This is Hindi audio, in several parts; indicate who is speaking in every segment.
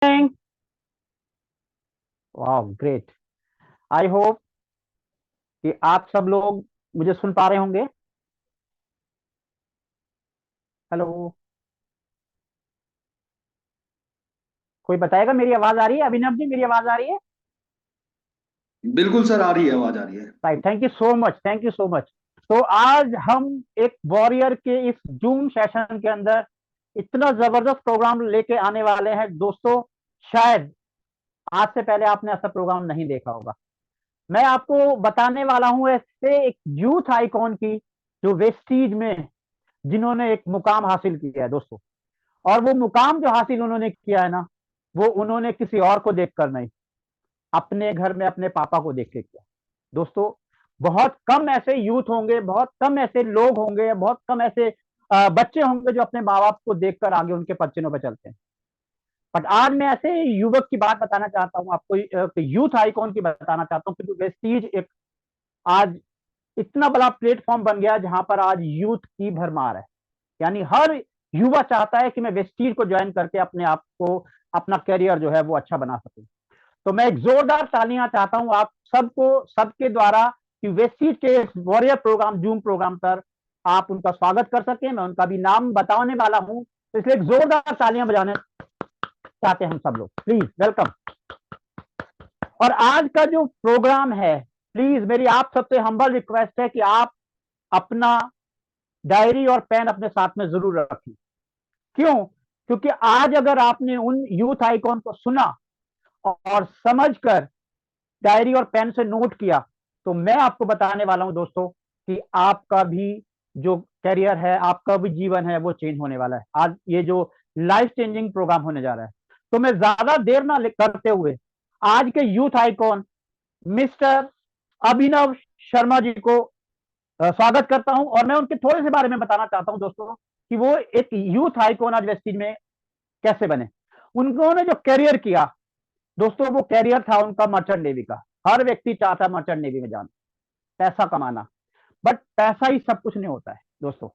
Speaker 1: morning. वाह ग्रेट। आई होप कि आप सब लोग मुझे सुन पा रहे होंगे। हेलो, कोई बताएगा मेरी आवाज आ रही है? अभिनव जी, मेरी आवाज आ रही है?
Speaker 2: बिल्कुल सर, आ रही है, आवाज आ रही है।
Speaker 1: Right, thank you so much, thank you so much. तो आज हम एक वॉरियर के इस जूम सेशन के अंदर इतना जबरदस्त प्रोग्राम लेके आने वाले हैं दोस्तों। शायद आज से पहले आपने ऐसा प्रोग्राम नहीं देखा होगा। मैं आपको बताने वाला हूं ऐसे एक यूथ आइकॉन की, जो वेस्टीज में जिन्होंने एक मुकाम हासिल किया है दोस्तों। और वो मुकाम जो हासिल उन्होंने किया है ना, वो उन्होंने किसी और को देखकर नहीं, अपने घर में अपने पापा को देख के किया दोस्तों। बहुत कम ऐसे यूथ होंगे, बहुत कम ऐसे लोग होंगे, बहुत कम ऐसे बच्चे होंगे जो अपने माँ बाप को देखकर आगे उनके पच्चीनों पे चलते हैं। बट आज मैं ऐसे युवक की बात बताना चाहता हूँ आपको, यूथ आइकॉन की बताना चाहता हूँ, क्योंकि वेस्टीज एक आज इतना बड़ा प्लेटफॉर्म बन गया जहां पर आज यूथ की भरमार है। यानी हर युवा चाहता है कि मैं वेस्टीज को ज्वाइन करके अपने आप को, अपना करियर जो है वो अच्छा बना सकूं। तो मैं एक जोरदार तालियां चाहता हूं आप सबको, सबके द्वारा, कि वेस्टीज के वॉरियर प्रोग्राम, जूम प्रोग्राम पर आप उनका स्वागत कर सकें। मैं उनका भी नाम बताने वाला हूं, तो इसलिए एक जोरदार तालियां बजाने चाहते हैं हम सब लोग। Please welcome. और आज का जो प्रोग्राम है, प्लीज मेरी आप सबसे हम्बल रिक्वेस्ट है कि आप अपना डायरी और पेन अपने साथ में जरूर रखें। क्यों? क्योंकि आज अगर आपने उन यूथ आइकॉन को सुना और समझकर डायरी और पेन से नोट किया, तो मैं आपको बताने वाला हूं दोस्तों कि आपका भी जो करियर है, आपका भी जीवन है, वो चेंज होने वाला है। आज ये जो लाइफ चेंजिंग प्रोग्राम होने जा रहा है, तो मैं ज्यादा देर ना करते हुए आज के यूथ आइकॉन मिस्टर अभिनव शर्मा जी को स्वागत करता हूं। और मैं उनके थोड़े से बारे में बताना चाहता हूं दोस्तों, कि वो एक यूथ आइकॉन आज वेस्टीज में कैसे बने। उन्होंने जो करियर किया दोस्तों, वो करियर था उनका मर्चेंट नेवी का। हर व्यक्ति चाहता है मर्चेंट नेवी में जाना, पैसा कमाना। बट पैसा ही सब कुछ नहीं होता है दोस्तों,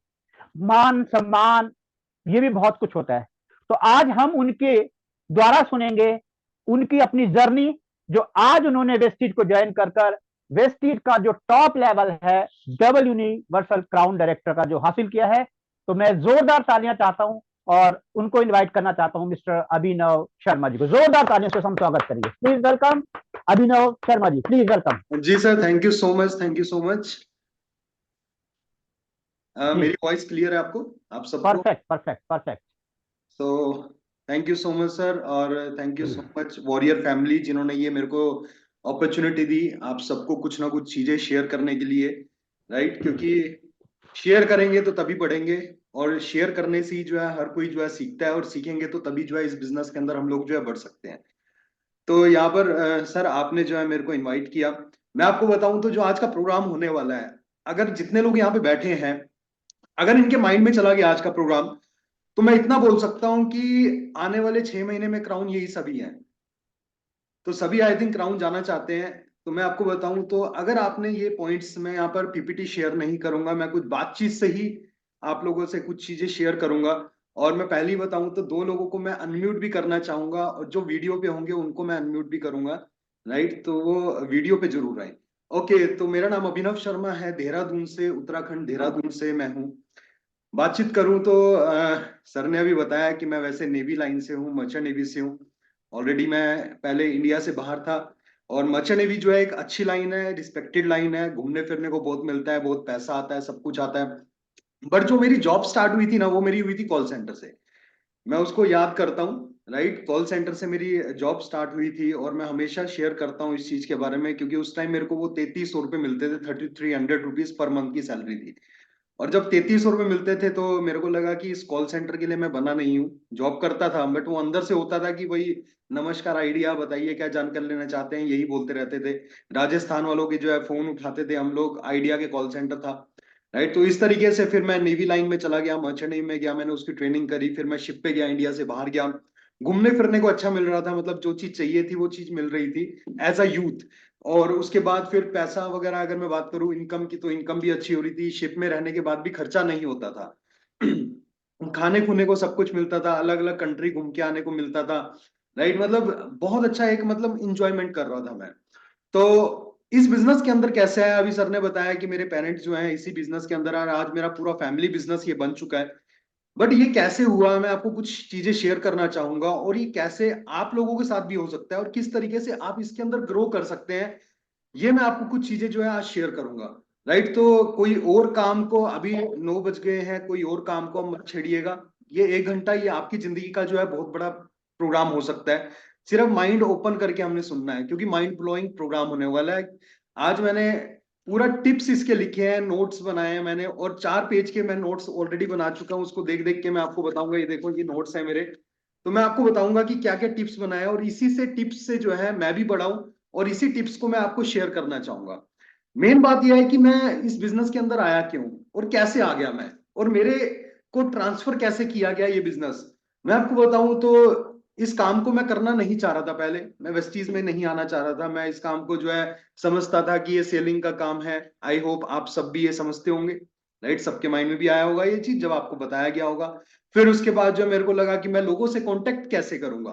Speaker 1: मान सम्मान ये भी बहुत कुछ होता है। तो आज हम उनके द्वारा सुनेंगे उनकी अपनी जर्नी, जो आज उन्होंने वेस्टीज को ज्वाइन कर कर वेस्टीज का जो टॉप लेवल है, डबल यूनिवर्सल क्राउन डायरेक्टर का जो हासिल किया है। तो मैं जोरदार तालियां चाहता हूं और उनको इनवाइट करना चाहता हूं मिस्टर अभिनव शर्मा जी को। जोरदार तालियों से हम स्वागत करेंगे। Please welcome Abhinav Sharma ji, please welcome.
Speaker 2: जी sir, thank you so much, thank you so much.
Speaker 1: जी,
Speaker 2: मेरी वॉइस क्लियर है आपको, आप सबको?
Speaker 1: Perfect perfect perfect.
Speaker 2: तो thank you so much sir, और thank you so much warrior family, जिन्होंने ये मेरे को अपॉर्चुनिटी दी, आप सबको कुछ ना कुछ चीजें शेयर करने के लिए। राइट, क्योंकि शेयर करेंगे तो तभी बढ़ेंगे, और शेयर करने से ही जो है हर कोई जो है सीखता है, और सीखेंगे तो तभी जो है इस बिजनेस के अंदर हम लोग जो है बढ़ सकते हैं। तो यहाँ पर सर, आपने जो है मेरे को इनवाइट किया। मैं आपको बताऊं तो जो आज का प्रोग्राम होने वाला है, अगर जितने लोग यहाँ पे बैठे हैं, अगर इनके माइंड में चला गया आज का प्रोग्राम, तो मैं इतना बोल सकता हूं कि आने वाले 6 महीने में क्राउन यही सभी है। तो सभी आई थिंक क्राउन जाना चाहते हैं। तो मैं आपको बताऊं तो अगर आपने ये पॉइंट्स, मैं यहाँ पर पीपीटी शेयर नहीं करूंगा, मैं कुछ बातचीत से ही आप लोगों से कुछ चीजें शेयर करूंगा। और मैं पहले ही बताऊं तो दो लोगों को मैं अनम्यूट भी करना चाहूंगा, और जो वीडियो पे होंगे उनको मैं अनम्यूट भी करूंगा। राइट, तो वो वीडियो पे जरूर आए। ओके, तो मेरा नाम अभिनव शर्मा है, देहरादून से, उत्तराखंड देहरादून से मैं हूँ। बातचीत करूं तो सर ने अभी बताया कि मैं वैसे नेवी लाइन से हूँ, मर्चेंट नेवी से हूँ। ऑलरेडी मैं पहले इंडिया से बाहर था। और मर्चेंट नेवी जो है एक अच्छी लाइन है, रिस्पेक्टेड लाइन है, घूमने फिरने को बहुत मिलता है, बहुत पैसा आता है, सब कुछ आता है। बट जो मेरी जॉब स्टार्ट हुई थी ना, वो मेरी हुई थी कॉल सेंटर से। मैं उसको याद करता हूँ। राइट, कॉल सेंटर से मेरी जॉब स्टार्ट हुई थी, और मैं हमेशा शेयर करता हूँ इस चीज के बारे में, क्योंकि उस टाइम मेरे को वो 3300 रुपये मिलते थे, 3300 रुपीज पर मंथ की सैलरी थी। और जब 3300 रुपये मिलते थे, तो मेरे को लगा कि इस कॉल सेंटर के लिए मैं बना नहीं हूँ। जॉब करता था, बट वो अंदर से होता था कि भाई, नमस्कार, आइडिया बताइए, क्या जानकर लेना चाहते हैं, यही बोलते रहते थे। राजस्थान वालों के जो है फोन उठाते थे हम लोग, आइडिया के कॉल सेंटर था। राइट, तो इस तरीके से फिर मैं नेवी लाइन में चला गया, मर्चेंट नेवी में गया, मैंने उसकी ट्रेनिंग करी, फिर मैं शिप पे गया, इंडिया से बाहर गया। घूमने फिरने को अच्छा मिल रहा था, मतलब जो चीज चाहिए थी वो चीज मिल रही थी एज अ यूथ। और उसके बाद फिर पैसा वगैरह अगर मैं बात करूं इनकम की, तो इनकम भी अच्छी हो रही थी, शिप में रहने के बाद भी खर्चा नहीं होता था। खाने खूने को सब कुछ मिलता था, अलग अलग कंट्री घूम के आने को मिलता था। राइट, मतलब बहुत अच्छा एक मतलब इंजॉयमेंट कर रहा था मैं। तो इस बिजनेस के अंदर कैसे है, अभी सर ने बताया कि मेरे पेरेंट्स जो हैं इसी बिजनेस के अंदर, आज मेरा पूरा फैमिली बिजनेस ये बन चुका है। बट ये कैसे हुआ, मैं आपको कुछ चीजें शेयर करना चाहूंगा, और ये कैसे आप लोगों के साथ भी हो सकता है और किस तरीके से आप इसके अंदर ग्रो कर सकते हैं, ये मैं आपको कुछ चीजें जो है आज शेयर करूंगा। राइट, तो कोई और काम को, अभी 9 बज गए हैं, कोई और काम को मत छेड़िएगा। ये 1 घंटा ये आपकी जिंदगी का जो है बहुत बड़ा प्रोग्राम हो सकता है। सिर्फ माइंड ओपन करके हमने सुनना है, क्योंकि माइंड ब्लोइंग प्रोग्राम होने वाला है। आज मैंने पूरा टिप्स इसके लिखे हैं, नोट्स बनाए हैं मैंने, और 4 पेज के मैं नोट्स ऑलरेडी बना चुका हूँ। उसको देख देख के मैं आपको बताऊंगा, ये देखो ये नोट्स है मेरे। तो मैं आपको बताऊंगा कि क्या क्या टिप्स बनाए, और इसी से टिप्स से जो है मैं भी बढ़ाऊं, और इसी टिप्स को मैं आपको शेयर करना चाहूंगा। मेन बात यह है कि मैं इस बिजनेस के अंदर आया क्यों और कैसे आ गया मैं, और मेरे को ट्रांसफर कैसे किया गया ये बिजनेस, मैं आपको बताऊं तो इस काम को मैं करना नहीं चाह रहा था। पहले मैं वेस्टीज में नहीं आना चाह रहा था। मैं इस काम को जो है समझता था कि ये सेलिंग का काम है। आई होप आप सब भी ये समझते होंगे। राइट, सबके माइंड में भी आया होगा ये चीज जब आपको बताया गया होगा। फिर उसके बाद जो मेरे को लगा कि मैं लोगों से कांटेक्ट कैसे करूंगा,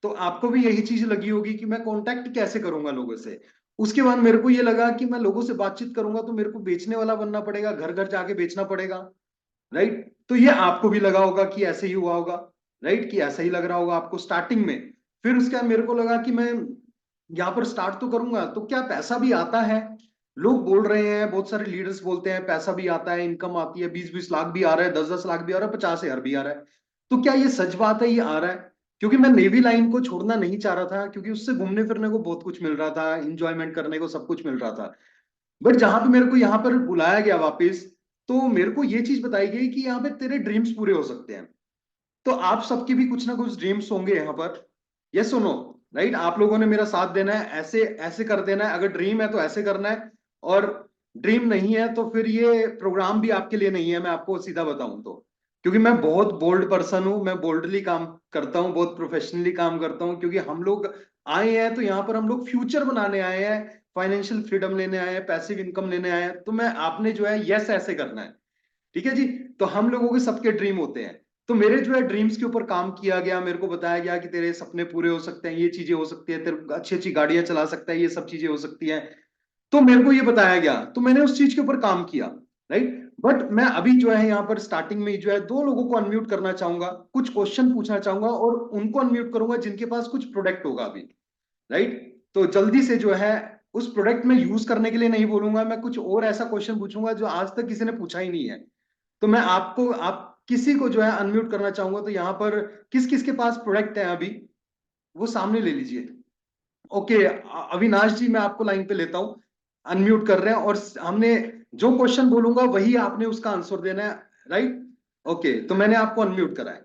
Speaker 2: तो आपको भी यही चीज लगी होगी कि मैं कांटेक्ट कैसे करूंगा लोगों से। उसके बाद मेरे को ये लगा कि मैं लोगों से बातचीत करूंगा तो मेरे को बेचने वाला बनना पड़ेगा, घर घर जाके बेचना पड़ेगा। राइट, तो ये आपको भी लगा होगा कि ऐसे ही हुआ होगा। राइट, कि ऐसा ही लग रहा होगा आपको स्टार्टिंग में। फिर उसके बाद मेरे को लगा कि मैं यहाँ पर स्टार्ट तो करूंगा तो क्या पैसा भी आता है। लोग बोल रहे हैं, बहुत सारे लीडर्स बोलते हैं पैसा भी आता है, इनकम आती है, 20-20 लाख भी आ रहा है, 10-10 लाख भी आ रहा है, 50,000 भी आ रहा है। तो क्या ये सच बात है, ये आ रहा है? क्योंकि मैं नेवी लाइन को छोड़ना नहीं चाह रहा था, क्योंकि उससे घूमने फिरने को बहुत कुछ मिल रहा था, इंजॉयमेंट करने को सब कुछ मिल रहा था। बट जहां पे मेरे को यहाँ पर बुलाया गया वापस, तो मेरे को ये चीज बताई गई कि यहाँ पे तेरे ड्रीम्स पूरे हो सकते हैं। तो आप सबके भी कुछ ना कुछ ड्रीम्स होंगे यहाँ पर। यस सुनो, राइट, आप लोगों ने मेरा साथ देना है, ऐसे ऐसे कर देना है। अगर ड्रीम है तो ऐसे करना है, और ड्रीम नहीं है तो फिर ये प्रोग्राम भी आपके लिए नहीं है, मैं आपको सीधा बताऊं तो। क्योंकि मैं बहुत बोल्ड पर्सन हूं, मैं बोल्डली काम करता हूं, बहुत प्रोफेशनली काम करता हूं, क्योंकि हम लोग आए हैं तो यहाँ पर हम लोग फ्यूचर बनाने आए हैं, फाइनेंशियल फ्रीडम लेने आए हैं, पैसिव इनकम लेने आए हैं। तो मैं आपने जो है यस ऐसे करना है। ठीक है जी। तो हम लोगों के सबके ड्रीम होते हैं। तो मेरे जो है ड्रीम्स के ऊपर काम किया गया, मेरे को बताया गया कि तेरे सपने पूरे हो सकते हैं, ये चीजें हो सकती है, तेरे अच्छी अच्छी गाड़ियां चला सकता है, ये सब चीजें हो सकती हैं। तो मेरे को ये बताया गया तो मैंने उस चीज के ऊपर काम किया। राइट, बट मैं अभी जो है यहाँ पर स्टार्टिंग में जो है 2 लोगों को अनम्यूट करना चाहूंगा, कुछ क्वेश्चन पूछना चाहूंगा, और उनको अनम्यूट करूंगा जिनके पास कुछ प्रोडक्ट होगा अभी। राइट, तो जल्दी से जो है उस प्रोडक्ट में यूज करने के लिए नहीं बोलूंगा, मैं कुछ और ऐसा क्वेश्चन पूछूंगा जो आज तक किसी ने पूछा ही नहीं है। तो मैं आपको, आप किसी को जो है अनम्यूट करना चाहूंगा, तो यहाँ पर किस किस के पास प्रोडक्ट है अभी, वो सामने ले लीजिए। ओके, अविनाश जी मैं आपको लाइन पे लेता हूँ। अनम्यूट कर रहे हैं, और हमने जो क्वेश्चन बोलूंगा वही आपने उसका आंसर देना है। राइट, ओके, तो मैंने आपको अनम्यूट करा है।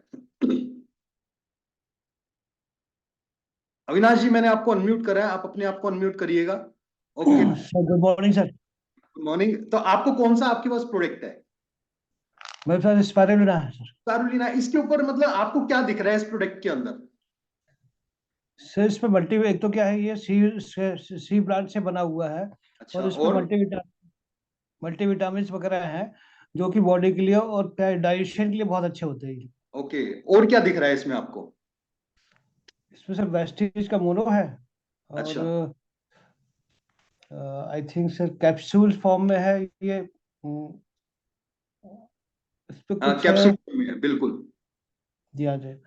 Speaker 2: अविनाश जी मैंने आपको अनम्यूट करा है, आप अपने आप को अनम्यूट करिएगा। Okay,
Speaker 3: sir good morning sir.
Speaker 2: Good morning. तो आपको कौन सा आपके पास प्रोडक्ट है?
Speaker 3: मेरे पास स्पाइरुलिना है सर।
Speaker 2: स्पारुलिना, इसके ऊपर मतलब आपको क्या दिख रहा है इस प्रोडक्ट के अंदर?
Speaker 3: सर इस पे मल्टी, एक तो क्या है, ये सी प्लांट से बना हुआ है,
Speaker 2: अच्छा,
Speaker 3: और इस पे
Speaker 2: और?
Speaker 3: मल्टीविटामिन वगैरह हैं जो कि बॉडी के लिए और डाइजेशन के लिए बहुत अच्छे होते हैं।
Speaker 2: ओके, और क्या दिख रहा है इसमें आपको?
Speaker 3: इसमें सर वेस्टीज का मोनो है, और
Speaker 2: अच्छा,
Speaker 3: I think sir capsule form में है ये। इस पे
Speaker 2: हाँ
Speaker 3: कुछ है,
Speaker 2: कैप्सूल में है बिल्कुल।
Speaker 3: दिया जाए।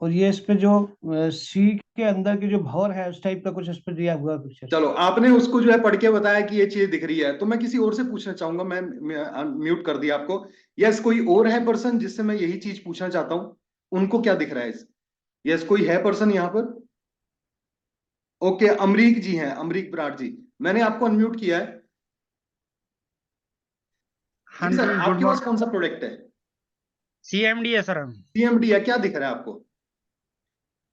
Speaker 3: और ये इस पे जो सी के अंदर की जो भौर है उस टाइप का कुछ इस पे दिया हुआ पिक्चर।
Speaker 2: चलो, आपने उसको जो है पढ़ के बताया कि ये चीज दिख रही है, तो मैं किसी और से पूछना चाहूंगा। मैं म्यूट कर दिया आपको। यस, कोई और है पर्सन जिससे मैं यही चीज पूछना चाहता हूँ, उनको क्या दिख रहा है? यस, कोई है पर्सन यहाँ पर? ओके, अमरीक जी हैं, अमरीक बराड़ जी, मैंने आपको अनम्यूट किया है।
Speaker 4: हाँ
Speaker 2: जी सर,
Speaker 4: जी, गुड
Speaker 2: आपके पास
Speaker 4: मॉर्निंग।
Speaker 2: कौन सा प्रोडक्ट है?
Speaker 4: सीएमडी है सर। हम
Speaker 2: सीएमडी है, क्या दिख रहा है आपको?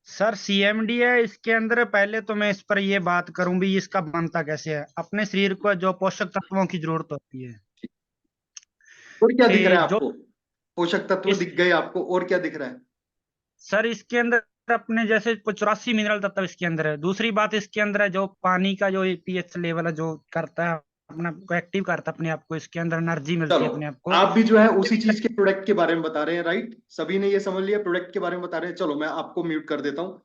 Speaker 4: सर सीएमडी है, इसके अंदर पहले तो मैं इस पर ये बात करूं भी इसका बनता कैसे है। अपने शरीर को जो पोषक तत्वों की जरूरत होती है,
Speaker 2: और क्या दिख रहा है
Speaker 4: जो
Speaker 2: आपको? पोषक तत्व
Speaker 4: इस
Speaker 2: दिख गए आपको, और क्या दिख रहा है?
Speaker 4: सर इसके अंदर अपने जैसे 84 मिनरल तत्व इसके अंदर है। दूसरी बात इसके अंदर है जो पानी का जो पीएच लेवल है जो करता है अपना को एक्टिव करता है अपने आप को। इसके अंदर एनर्जी मिलती
Speaker 2: चलो,
Speaker 4: है अपने आप को।
Speaker 2: आप भी जो है उसी चीज के प्रोडक्ट के बारे में बता रहे हैं, राइट? सभी ने ये समझ लिया, प्रोडक्ट के बारे में बता रहे हैं। चलो मैं आपको म्यूट कर देता हूँ।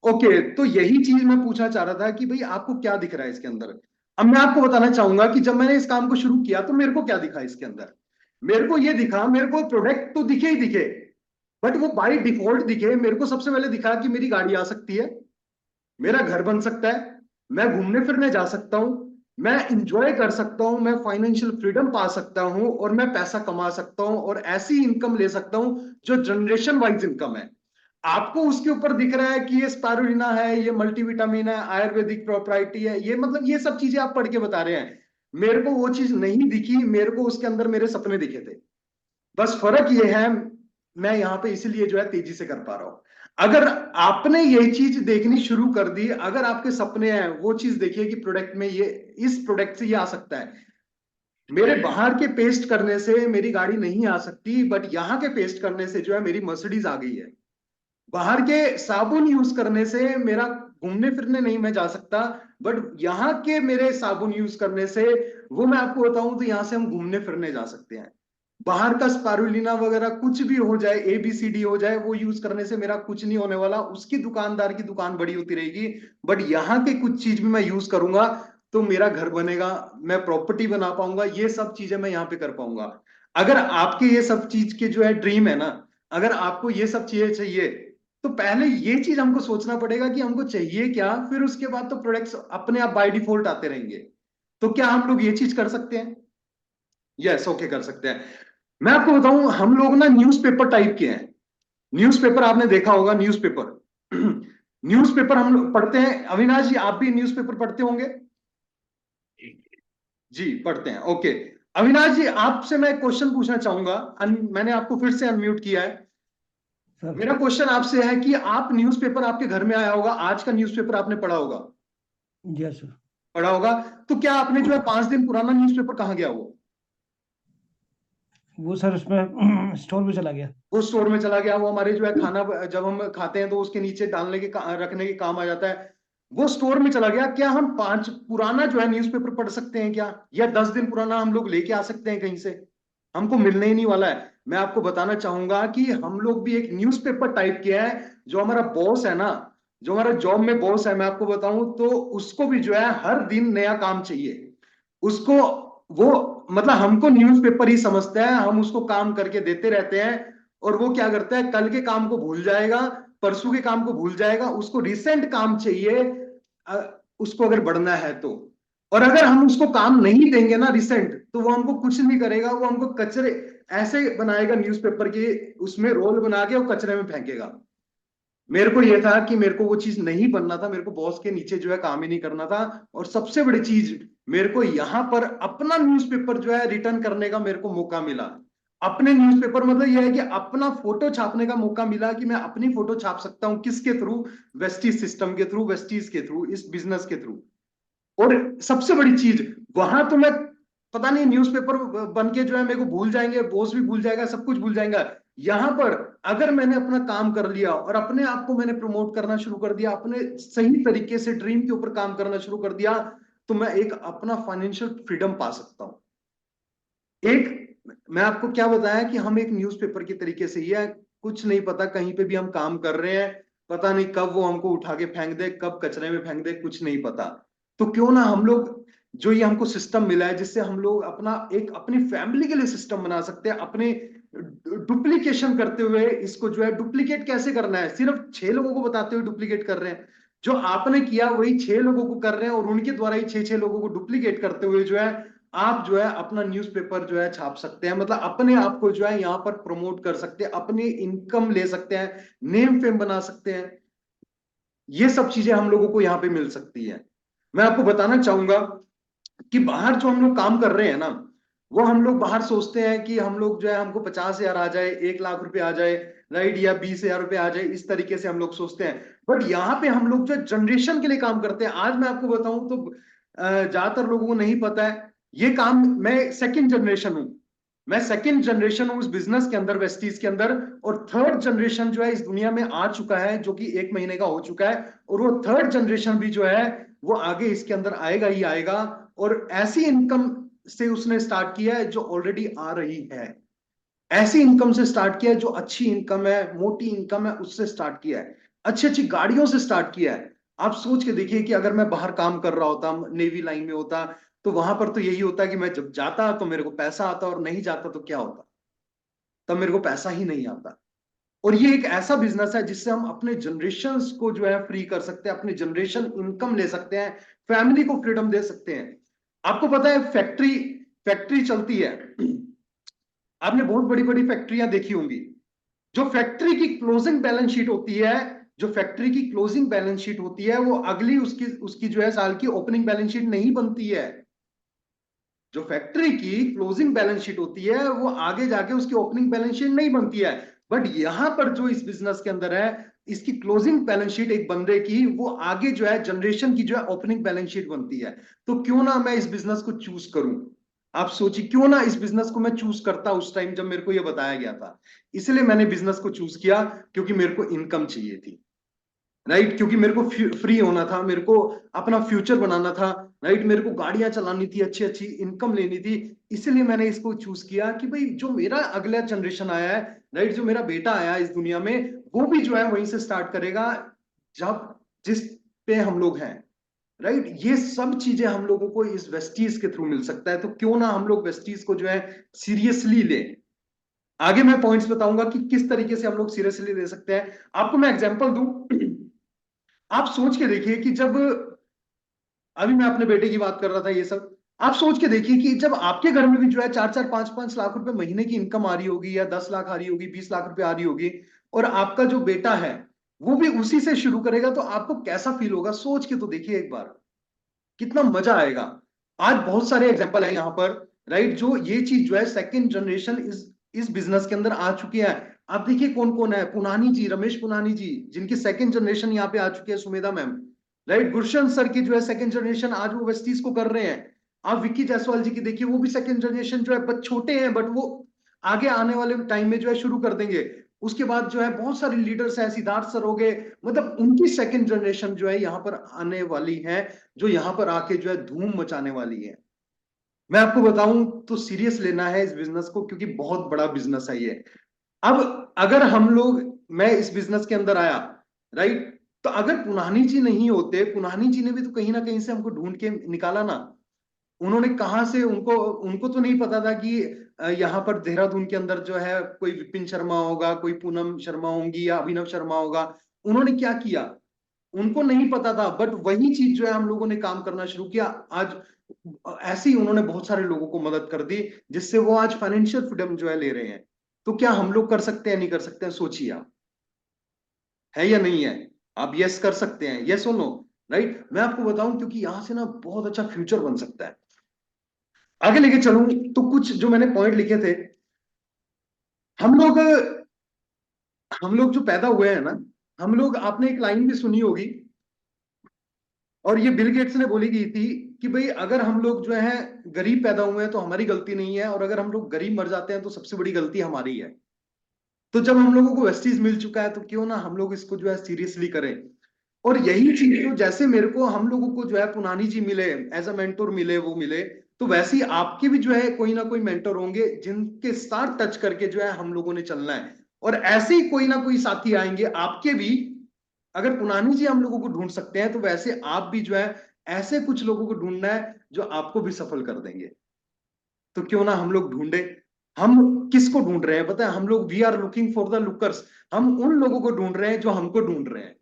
Speaker 2: ओके, तो यही चीज मैं पूछना चाह रहा था कि भाई आपको क्या दिख रहा है इसके अंदर। अब मैं आपको बताना चाहूंगा कि जब मैंने इस काम को शुरू किया तो मेरे को क्या दिखा इसके अंदर। मेरे को ये दिखा, मेरे को प्रोडक्ट तो दिखे ही दिखे, बट वो बाय डिफॉल्ट दिखे। मेरे को सबसे पहले दिखा कि मेरी गाड़ी आ सकती है, मेरा घर बन सकता है, मैं घूमने फिरने जा सकता हूं, मैं इंजॉय कर सकता हूं, मैं फाइनेंशियल फ्रीडम पा सकता हूं, और मैं पैसा कमा सकता हूं, और ऐसी इनकम ले सकता हूं जो जनरेशन वाइज इनकम है। आपको उसके ऊपर दिख रहा है कि ये स्पारुलिना है, ये मल्टीविटामिन है, आयुर्वेदिक प्रॉपर्टी है, ये मतलब ये सब चीजें आप पढ़ के बता रहे हैं। मेरे को वो चीज नहीं दिखी, मेरे को उसके अंदर मेरे सपने दिखे थे। बस फर्क ये है, मैं यहाँ पे इसीलिए जो है तेजी से कर पा रहा हूं। अगर आपने ये चीज देखनी शुरू कर दी, अगर आपके सपने हैं, वो चीज देखिए कि प्रोडक्ट में ये, इस प्रोडक्ट से ये आ सकता है। मेरे बाहर के पेस्ट करने से मेरी गाड़ी नहीं आ सकती, बट यहाँ के पेस्ट करने से जो है मेरी मर्सिडीज आ गई है। बाहर के साबुन यूज करने से मेरा घूमने फिरने नहीं मैं जा सकता, बट यहाँ के मेरे साबुन यूज करने से, वो मैं आपको बताऊं तो यहाँ से हम घूमने फिरने जा सकते हैं। बाहर का स्पारुलिना वगैरह कुछ भी हो जाए, ABCD हो जाए, वो यूज करने से मेरा कुछ नहीं होने वाला, उसकी दुकानदार की दुकान बड़ी होती रहेगी। बट यहाँ के कुछ चीज भी मैं यूज करूंगा तो मेरा घर बनेगा, मैं प्रॉपर्टी बना पाऊंगा, ये सब चीजें मैं यहाँ पे कर पाऊंगा। अगर आपके ये सब चीज के जो है ड्रीम है ना, अगर आपको ये सब चीजें चाहिए, तो पहले ये चीज हमको सोचना पड़ेगा कि हमको चाहिए क्या, फिर उसके बाद तो प्रोडक्ट्स अपने आप बाय डिफॉल्ट आते रहेंगे। तो क्या हम लोग ये चीज कर सकते हैं? यस, ओके, कर सकते हैं। मैं आपको बताऊं, हम लोग ना न्यूज़पेपर टाइप के हैं। न्यूज़पेपर आपने देखा होगा, न्यूज़पेपर न्यूज़पेपर हम लोग पढ़ते हैं। अविनाश जी, आप भी न्यूज़पेपर पढ़ते होंगे? जी, पढ़ते हैं, ओके। अविनाश जी, आपसे मैं क्वेश्चन पूछना चाहूंगा। मैंने आपको फिर से अनम्यूट किया है।
Speaker 3: सर
Speaker 2: मेरा क्वेश्चन आपसे है कि आप न्यूज़पेपर, आपके घर में आया होगा, आज का न्यूज़पेपर आपने पढ़ा होगा,
Speaker 3: यस सर।
Speaker 2: पढ़ा होगा। तो क्या आपने जो है 5 दिन पुराना न्यूज़पेपर कहाँ गया
Speaker 3: वो सर उसमें स्टोर में चला गया।
Speaker 2: वो स्टोर में चला गया। वो हमारे जो है खाना जब हम खाते हैं तो उसके नीचे डालने के रखने के काम आ जाता है, वो स्टोर में चला गया। क्या हम 5 पुराना जो है न्यूज़पेपर पढ़ सकते हैं क्या? या 10 दिन पुराना हम लोग लेके आ सकते हैं कहीं से? हमको मिलने ही नहीं वाला है। मैं आपको बताना चाहूंगा कि हम लोग भी एक न्यूज़पेपर टाइप के हैं। जो हमारा बॉस है ना, जो हमारा जॉब में बॉस है, मैं आपको बताऊं तो उसको भी जो है हर दिन नया काम चाहिए उसको। वो मतलब हमको न्यूज़पेपर ही समझता है, हम उसको काम करके देते रहते हैं, और वो क्या करता है, कल के काम को भूल जाएगा, परसों के काम को भूल जाएगा, उसको रिसेंट काम चाहिए उसको अगर बढ़ना है तो। और अगर हम उसको काम नहीं देंगे ना रिसेंट, तो वो हमको कुछ नहीं करेगा, वो हमको कचरे ऐसे बनाएगा न्यूज़पेपर के, उसमें रोल बना के वो कचरे में फेंकेगा। मेरे को ये था कि मेरे को वो चीज नहीं बनना था, मेरे को बॉस के नीचे जो है काम ही नहीं करना था। और सबसे बड़ी चीज, मेरे को यहाँ पर अपना न्यूज़पेपर जो है रिटर्न करने का मेरे को मौका मिला। अपने न्यूज़पेपर मतलब यह है कि अपना फोटो छापने का मौका मिला, कि मैं अपनी फोटो छाप सकता हूँ। किसके थ्रू? वेस्टीज सिस्टम के थ्रू, वेस्टीज के थ्रू, इस बिजनेस के थ्रू। और सबसे बड़ी चीज, वहां तो मैं पता नहीं न्यूज़पेपर बन के जो है मेरे को भूल जाएंगे, बॉस भी भूल जाएगा, सब कुछ भूल जाएगा। यहां पर अगर मैंने अपना काम कर लिया और अपने आप को मैंने प्रमोट करना शुरू कर दिया, अपने सही तरीके से ड्रीम के ऊपर काम करना शुरू कर दिया, तो मैं एक अपना फाइनेंशियल फ्रीडम पा सकता हूं। एक, मैं आपको क्या बताया कि हम एक न्यूज़पेपर के तरीके से ही है। कुछ नहीं पता, कहीं पे भी हम काम कर रहे हैं, पता नहीं कब वो हमको उठा के फेंक दे, कब कचरे में फेंक दे, कुछ नहीं पता। तो क्यों ना हम लोग, जो ये हमको सिस्टम मिला है, जिससे हम लोग अपना एक अपनी फैमिली के लिए सिस्टम बना सकते हैं, अपने डुप्लीकेशन करते हुए इसको जो है डुप्लीकेट कैसे करना है, सिर्फ 6 लोगों को बताते हुए डुप्लीकेट कर रहे हैं। जो आपने किया वही 6 लोगों को कर रहे हैं, और उनके द्वारा ही 6 लोगों को डुप्लीकेट करते हुए जो है आप जो है अपना न्यूज़पेपर जो है छाप सकते हैं। मतलब अपने आप को जो है यहाँ पर प्रमोट कर सकते हैं, अपनी इनकम ले सकते हैं, नेम फेम बना सकते हैं। ये सब चीजें हम लोगों को यहाँ पे मिल सकती है। मैं आपको बताना चाहूंगा कि बाहर जो हम लोग काम कर रहे हैं ना, वो हम लोग बाहर सोचते हैं कि हम लोग जो है हमको 50,000 आ जाए, 1 लाख रुपए आ जाए, राइट, या 20,000 रुपए आ जाए, इस तरीके से हम लोग सोचते हैं। बट यहाँ पे हम लोग जो जनरेशन के लिए काम करते हैं। आज मैं आपको बताऊं तो ज्यादातर लोगों को नहीं पता है ये काम। मैं सेकंड जनरेशन हूं, मैं सेकंड जनरेशन हूं इस बिजनेस के अंदर, वेस्टीज के अंदर। और थर्ड जनरेशन जो है इस दुनिया में आ चुका है, जो कि 1 महीने का हो चुका है। और वो थर्ड जनरेशन भी जो है वो आगे इसके अंदर आएगा ही आएगा। और ऐसी इनकम से उसने स्टार्ट किया है जो ऑलरेडी आ रही है। ऐसी इनकम से स्टार्ट किया है जो अच्छी इनकम है, मोटी इनकम है, उससे स्टार्ट किया है। अच्छी अच्छी गाड़ियों से स्टार्ट किया है। आप सोच के देखिए कि अगर मैं बाहर काम कर रहा होता, नेवी लाइन में होता, तो वहां पर तो यही होता कि मैं जब जाता तो मेरे को पैसा आता, और नहीं जाता तो क्या होता, तब मेरे को पैसा ही नहीं आता। और ये एक ऐसा बिजनेस है जिससे हम अपने जनरेशन्स को जो है फ्री कर सकते हैं, अपने जनरेशन इनकम ले सकते हैं, फैमिली को फ्रीडम दे सकते हैं। आपको पता है फैक्ट्री फैक्ट्री चलती है, आपने बहुत बड़ी बड़ी फैक्ट्रियां देखी होंगी। जो फैक्ट्री की क्लोजिंग बैलेंस शीट होती है, जो फैक्ट्री की क्लोजिंग बैलेंस शीट होती है, वो अगली उसकी उसकी जो है साल की ओपनिंग बैलेंस शीट नहीं बनती है। जो फैक्ट्री की क्लोजिंग बैलेंस शीट होती है वो आगे जाके उसकी ओपनिंग बैलेंस शीट नहीं बनती है। बट यहां पर जो इस बिजनेस के अंदर है, इसकी क्लोजिंग बैलेंस शीट एक बंदे की, वो आगे जो है जनरेशन की जो है ओपनिंग बैलेंस शीट बनती है। तो क्यों ना मैं इस बिजनेस को चूज करूं। आप सोचिए, क्यों ना इस बिजनेस को मैं चूज करता उस टाइम जब मेरे को यह बताया गया था। इसलिए मैंने बिजनेस को चूज किया, क्योंकि मेरे को इनकम चाहिए थी, राइट। क्योंकि मेरे को फ्री होना था, मेरे को अपना फ्यूचर बनाना था, राइट। मेरे को गाड़ियां चलानी थी, अच्छी अच्छी इनकम लेनी थी। इसलिए मैंने इसको चूज किया कि भाई जो मेरा अगला जनरेशन आया है, राइट, जो मेरा बेटा आया है इस दुनिया में, वो भी जो है वहीं से स्टार्ट करेगा जब जिस पे हम लोग हैं, राइट। ये सब चीजें हम लोगों को इस वेस्टीज के थ्रू मिल सकता है। तो क्यों ना हम लोग वेस्टीज को जो है सीरियसली ले। आगे मैं पॉइंट्स बताऊंगा कि किस तरीके से हम लोग सीरियसली ले सकते हैं। आपको मैं एग्जांपल दूं, आप सोच के देखिए कि जब अभी मैं अपने बेटे की बात कर रहा था ये सब, आप सोच के देखिए कि जब आपके घर में भी जो है 4-4 5-5 लाख रुपए महीने की इनकम आ रही होगी, या 10 लाख आ रही होगी, 20 लाख रुपए आ रही होगी, और आपका जो बेटा है वो भी उसी से शुरू करेगा, तो आपको कैसा फील होगा। सोच के तो देखिए एक बार, कितना मजा आएगा। आज बहुत सारे एग्जांपल है यहाँ पर, राइट, जो ये चीज जो है सेकंड जनरेशन इस बिजनेस के अंदर आ चुकी है। आप देखिए कौन कौन है, पुनानी जी, रमेश पुनानी जी, जिनकी सेकंड जनरेशन यहाँ पे आ चुकी है, Sumedha ma'am, right, Gursharan sir की जो है सेकंड जनरेशन आज वो वेस्टीज को कर रहे हैं। आप विक्की जायसवाल जी की देखिए, वो भी सेकंड जनरेशन जो है, बट छोटे हैं, बट वो आगे आने वाले टाइम में जो है शुरू कर देंगे। उसके बाद जो है बहुत सारे लीडर्स हैं, सिद्धार्थ सर हो गए, मतलब उनकी सेकंड जनरेशन जो है यहाँ पर आने वाली है, जो यहाँ पर आके जो है धूम मचाने वाली है। मैं आपको बताऊं तो सीरियस लेना है इस बिजनेस को, क्योंकि बहुत बड़ा बिजनेस है ये। अब अगर हम लोग, मैं इस बिजनेस के अंदर आया, राइट, तो अगर पुनानी जी नहीं होते, पुनानी जी ने भी तो कहीं ना कहीं से हमको ढूंढ के निकाला ना। उन्होंने कहां से, उनको उनको तो नहीं पता था कि यहाँ पर देहरादून के अंदर जो है कोई विपिन शर्मा होगा, कोई पूनम शर्मा होंगी, या अभिनव शर्मा होगा। उन्होंने क्या किया, उनको नहीं पता था, बट वही चीज जो है हम लोगों ने काम करना शुरू किया। आज ऐसे ही उन्होंने बहुत सारे लोगों को मदद कर दी, जिससे वो आज फाइनेंशियल फ्रीडम जो है ले रहे हैं। तो क्या हम लोग कर सकते हैं, नहीं कर सकते हैं? सोचिए आप, है या नहीं है? आप यस कर सकते हैं, यस और नो, राइट। मैं आपको बताऊं, क्योंकि यहां से ना बहुत अच्छा फ्यूचर बन सकता है। आगे लेके चलूं तो कुछ जो मैंने पॉइंट लिखे थे, हम लोग हम लोग जो पैदा हुए हैं ना, हम लोग, आपने एक लाइन भी सुनी होगी, और ये बिल गेट्स ने बोली गई थी कि भाई अगर हम लोग जो है गरीब पैदा हुए हैं तो हमारी गलती नहीं है, और अगर हम लोग गरीब मर जाते हैं तो सबसे बड़ी गलती हमारी है। तो जब हम लोगों को वेस्टीज मिल चुका है, तो क्यों ना हम लोग इसको जो है सीरियसली करें। और यही चीज जो, जैसे मेरे को, हम लोगों को जो है पुनानी जी मिले, एज अ मेंटोर मिले, वो मिले, तो वैसे ही आपके भी जो है कोई ना कोई मेंटोर होंगे, जिनके साथ टच करके जो है हम लोगों ने चलना है। और ऐसे ही कोई ना कोई साथी आएंगे आपके भी। अगर पुनानी जी हम लोगों को ढूंढ सकते हैं, तो वैसे आप भी जो है ऐसे कुछ लोगों को ढूंढना है जो आपको भी सफल कर देंगे। तो क्यों ना हम लोग ढूंढे। हम किसको ढूंढ रहे हैं पता है? हम लोग, we are looking for the lookers. हम उन लोगों को ढूंढ रहे हैं जो हमको ढूंढ रहे हैं,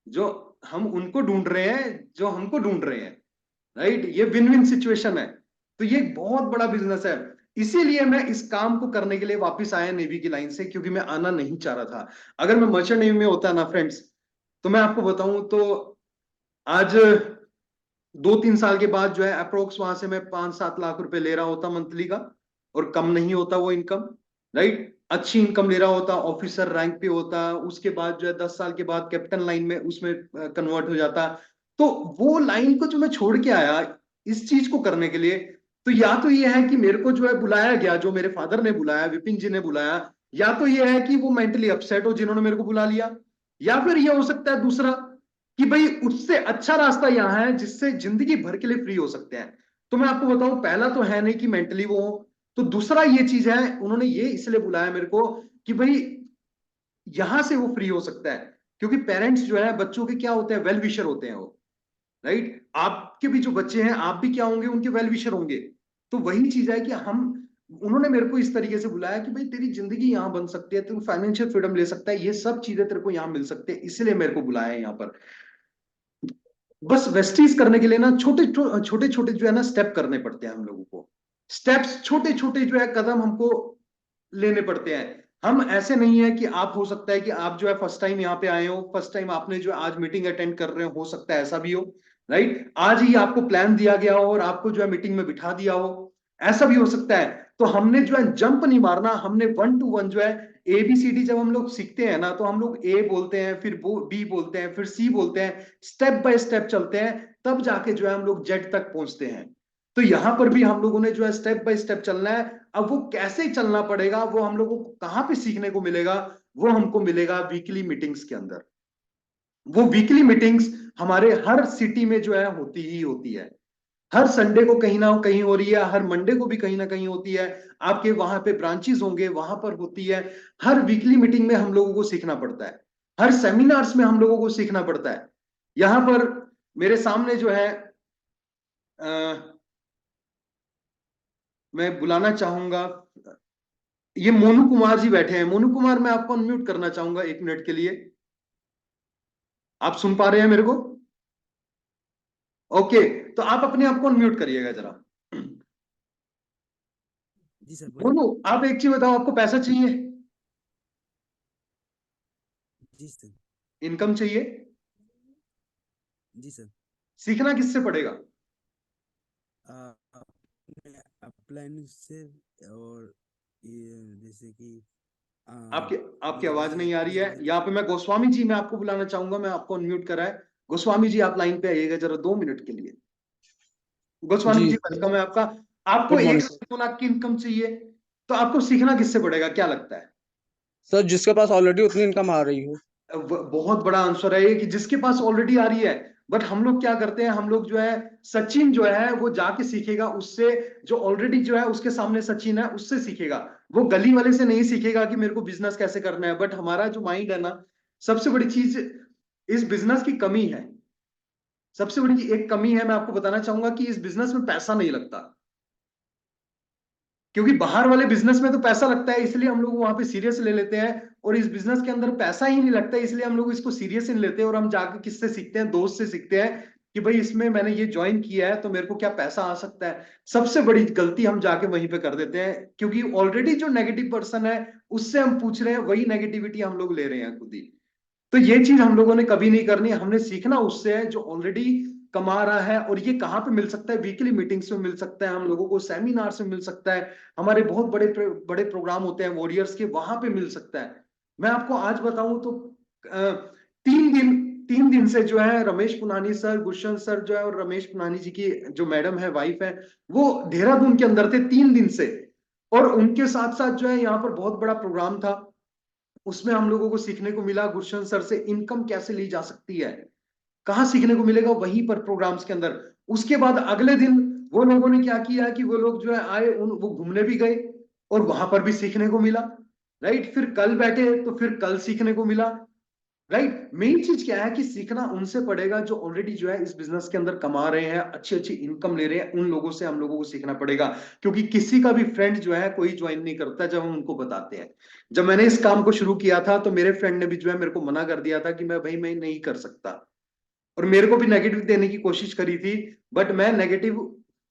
Speaker 2: जो हम उनको ढूंढ रहे हैं जो हमको ढूंढ रहे हैं, राइट। ये विन विन सिचुएशन है। तो ये एक बहुत बड़ा बिजनेस है। इसीलिए मैं इस काम को करने के लिए वापस आया नेवी की लाइन से, क्योंकि मैं आना नहीं चाह रहा था। अगर मैं मर्चेंट नेवी में होता ना फ्रेंड्स, तो मैं आपको बताऊं तो आज 2-3 साल के बाद जो है अप्रोक्स वहां से मैं 5-7 लाख रुपए ले रहा होता मंथली का, और कम नहीं होता वो इनकम, राइट। अच्छी इनकम ले रहा होता, ऑफिसर रैंक पे होता, उसके बाद जो है 10 साल के बाद कैप्टन लाइन में उसमें कन्वर्ट हो जाता। तो वो लाइन को जो मैं छोड़ के आया इस चीज को करने के लिए, तो या तो ये है कि मेरे को जो है बुलाया गया, जो मेरे फादर ने बुलाया, विपिन जी ने बुलाया, या तो ये है कि वो मेंटली अपसेट हो जिन्होंने मेरे को बुला लिया, या फिर ये हो सकता है दूसरा, कि भाई उससे अच्छा रास्ता यहाँ है जिससे जिंदगी भर के लिए फ्री हो सकते हैं। तो मैं आपको बताऊं, पहला तो है नहीं कि मेंटली वो हो, तो दूसरा ये चीज है, उन्होंने ये इसलिए बुलाया मेरे को कि भाई यहां से वो फ्री हो सकता है। क्योंकि पेरेंट्स जो है बच्चों के क्या होते हैं, वेल विशर होते हैं वो, राइट। आपके भी जो बच्चे हैं आप भी क्या होंगे, उनके वेल विशर होंगे। तो वही चीज है कि उन्होंने मेरे को इस तरीके से बुलाया कि भाई तेरी जिंदगी यहाँ बन सकती है, तू फाइनेंशियल फ्रीडम ले सकता है, ये सब चीजें तेरे को यहाँ मिल सकते हैं, इसलिए मेरे को बुलाया है यहाँ पर। बस वेस्टीज करने के लिए ना छोटे छोटे छोटे जो है ना स्टेप करने पड़ते हैं हम लोगों को। स्टेप्स छोटे छोटे जो है कदम हमको लेने पड़ते हैं। हम ऐसे नहीं है कि आप, हो सकता है कि आप जो है फर्स्ट टाइम यहाँ पे आए हो, फर्स्ट टाइम आपने जो आज मीटिंग अटेंड कर रहे हो सकता है ऐसा भी हो, राइट। आज ही आपको प्लान दिया गया हो और आपको जो है मीटिंग में बिठा दिया हो, ऐसा भी हो सकता है। तो हमने जो है जंप नहीं मारना, हमने 1 to 1 जो है ABCD जब हम लोग सीखते हैं ना, तो हम लोग A बोलते हैं, फिर B बोलते हैं, फिर C बोलते हैं, स्टेप बाय स्टेप चलते हैं, तब जाके जो है हम लोग Z तक पहुंचते हैं। तो यहां पर भी हम लोगों ने जो है स्टेप बाय स्टेप चलना है। अब वो कैसे चलना पड़ेगा, वो हम लोगों को कहां पे सीखने को मिलेगा, वो हमको मिलेगा वीकली मीटिंग्स के अंदर। वो वीकली मीटिंग्स हमारे हर सिटी में जो है होती ही होती है। हर संडे को कहीं ना कहीं हो रही है, हर मंडे को भी कहीं ना कहीं होती है, आपके वहां पे ब्रांचेस होंगे वहां पर होती है। हर वीकली मीटिंग में हम लोगों को सीखना पड़ता है, हर सेमिनार्स में हम लोगों को सीखना पड़ता है। यहां पर मेरे सामने जो है मैं बुलाना चाहूंगा, ये मोनू कुमार जी बैठे हैं। मोनू कुमार, मैं आपको अनम्यूट करना चाहूंगा 1 मिनट के लिए। आप सुन पा रहे हैं मेरे को? ओके, तो आप अपने आप को अनम्यूट करिएगा जरा।
Speaker 5: जी सर बोलिए।
Speaker 2: मोनू, आप एक चीज बताओ, आपको पैसा चाहिए,
Speaker 5: जी सर।
Speaker 2: इनकम चाहिए,
Speaker 5: जी सर।
Speaker 2: सीखना किससे पड़ेगा?
Speaker 5: अपने अपलाइन से, और ये जैसे कि
Speaker 2: आपकी आपकी
Speaker 5: मेरे
Speaker 2: आवाज
Speaker 5: लिए
Speaker 2: नहीं आ रही
Speaker 5: अपने
Speaker 2: है। यहाँ पे मैं गोस्वामी जी, मैं आपको बुलाना चाहूंगा, मैं आपको अनम्यूट करा है। गोस्वामी जी, आप लाइन पे आइएगा जरा 2 मिनट के लिए। गोस्वामी
Speaker 3: जी
Speaker 2: जी, वेलकम है आपका। आपको
Speaker 3: गुड
Speaker 2: 1
Speaker 3: मॉर्निंग
Speaker 2: लाख 2 लाख की इनकम चाहिए, तो आपको सीखना किससे पड़ेगा, क्या लगता है?
Speaker 3: सर। जिसके पास ऑलरेडी उतनी इनकम आ रही हो।
Speaker 2: बहुत बड़ा आंसर है ये कि जिसके पास ऑलरेडी आ रही है। बट हम लोग क्या करते हैं, हम लोग जो है, सचिन जो है वो जाके सीखेगा उससे, जो ऑलरेडी जो है उसके सामने सचिन है उससे सीखेगा। वो गली वाले से नहीं सीखेगा कि मेरे को बिजनेस कैसे करना है। बट हमारा जो माइंड है ना, सबसे बड़ी चीज इस बिजनेस की कमी है, सबसे बड़ी एक कमी है, मैं आपको बताना चाहूंगा कि इस बिजनेस में पैसा नहीं लगता। क्योंकि बाहर वाले बिजनेस में तो पैसा लगता है, इसलिए हम लोग वहां पे सीरियस ले लेते हैं। और इस बिजनेस के अंदर पैसा ही नहीं लगता, इसलिए हम लोग इसको सीरियस नहीं लेते। और हम जाके किससे सीखते हैं, दोस्त से सीखते हैं कि भाई इसमें मैंने ये ज्वाइन किया है तो मेरे को क्या पैसा आ सकता है। सबसे बड़ी गलती हम जाके वहीं पे कर देते हैं, क्योंकि ऑलरेडी जो नेगेटिव पर्सन है उससे हम पूछ रहे हैं, वही नेगेटिविटी हम लोग ले रहे हैं खुद ही। तो ये चीज हम लोगों ने कभी नहीं करनी है। हमने सीखना उससे है जो ऑलरेडी कमा रहा है। और ये कहाँ पे मिल सकता है, वीकली मीटिंग्स में मिल सकता है, हम लोगों को सेमिनार में मिल सकता है, हमारे बहुत बड़े बड़े प्रोग्राम होते हैं वॉरियर्स के, वहां पे मिल सकता है। मैं आपको आज बताऊं तो 3 दिन से जो है रमेश पुनानी सर, गुलशन सर जो है, और रमेश पुनानी जी की जो मैडम है, वाइफ है, वो देहरादून के अंदर थे 3 दिन से। और उनके साथ साथ जो है यहाँ पर बहुत बड़ा प्रोग्राम था, उसमें हम लोगों को सीखने को मिला गुलशन सर से इनकम कैसे ली जा सकती है। कहाँ सीखने को मिलेगा, वहीं पर प्रोग्राम्स के अंदर। उसके बाद अगले दिन वो लोगों ने क्या किया कि वो लोग जो है आए, वो घूमने भी गए और वहां पर भी सीखने को मिला, राइट। फिर कल बैठे तो फिर कल सीखने को मिला, राइट। मेन चीज क्या है कि सीखना उनसे पड़ेगा जो ऑलरेडी जो है इस बिजनेस के अंदर कमा रहे हैं, अच्छी अच्छी इनकम ले रहे हैं, उन लोगों से हम लोगों को सीखना पड़ेगा। क्योंकि किसी का भी फ्रेंड जो है कोई ज्वाइन नहीं करता जब हम उनको बताते हैं। जब मैंने इस काम को शुरू किया था तो मेरे फ्रेंड ने भी जो है मेरे को मना कर दिया था कि मैं नहीं कर सकता, और मेरे को भी नेगेटिव देने की कोशिश करी थी। बट मैं नेगेटिव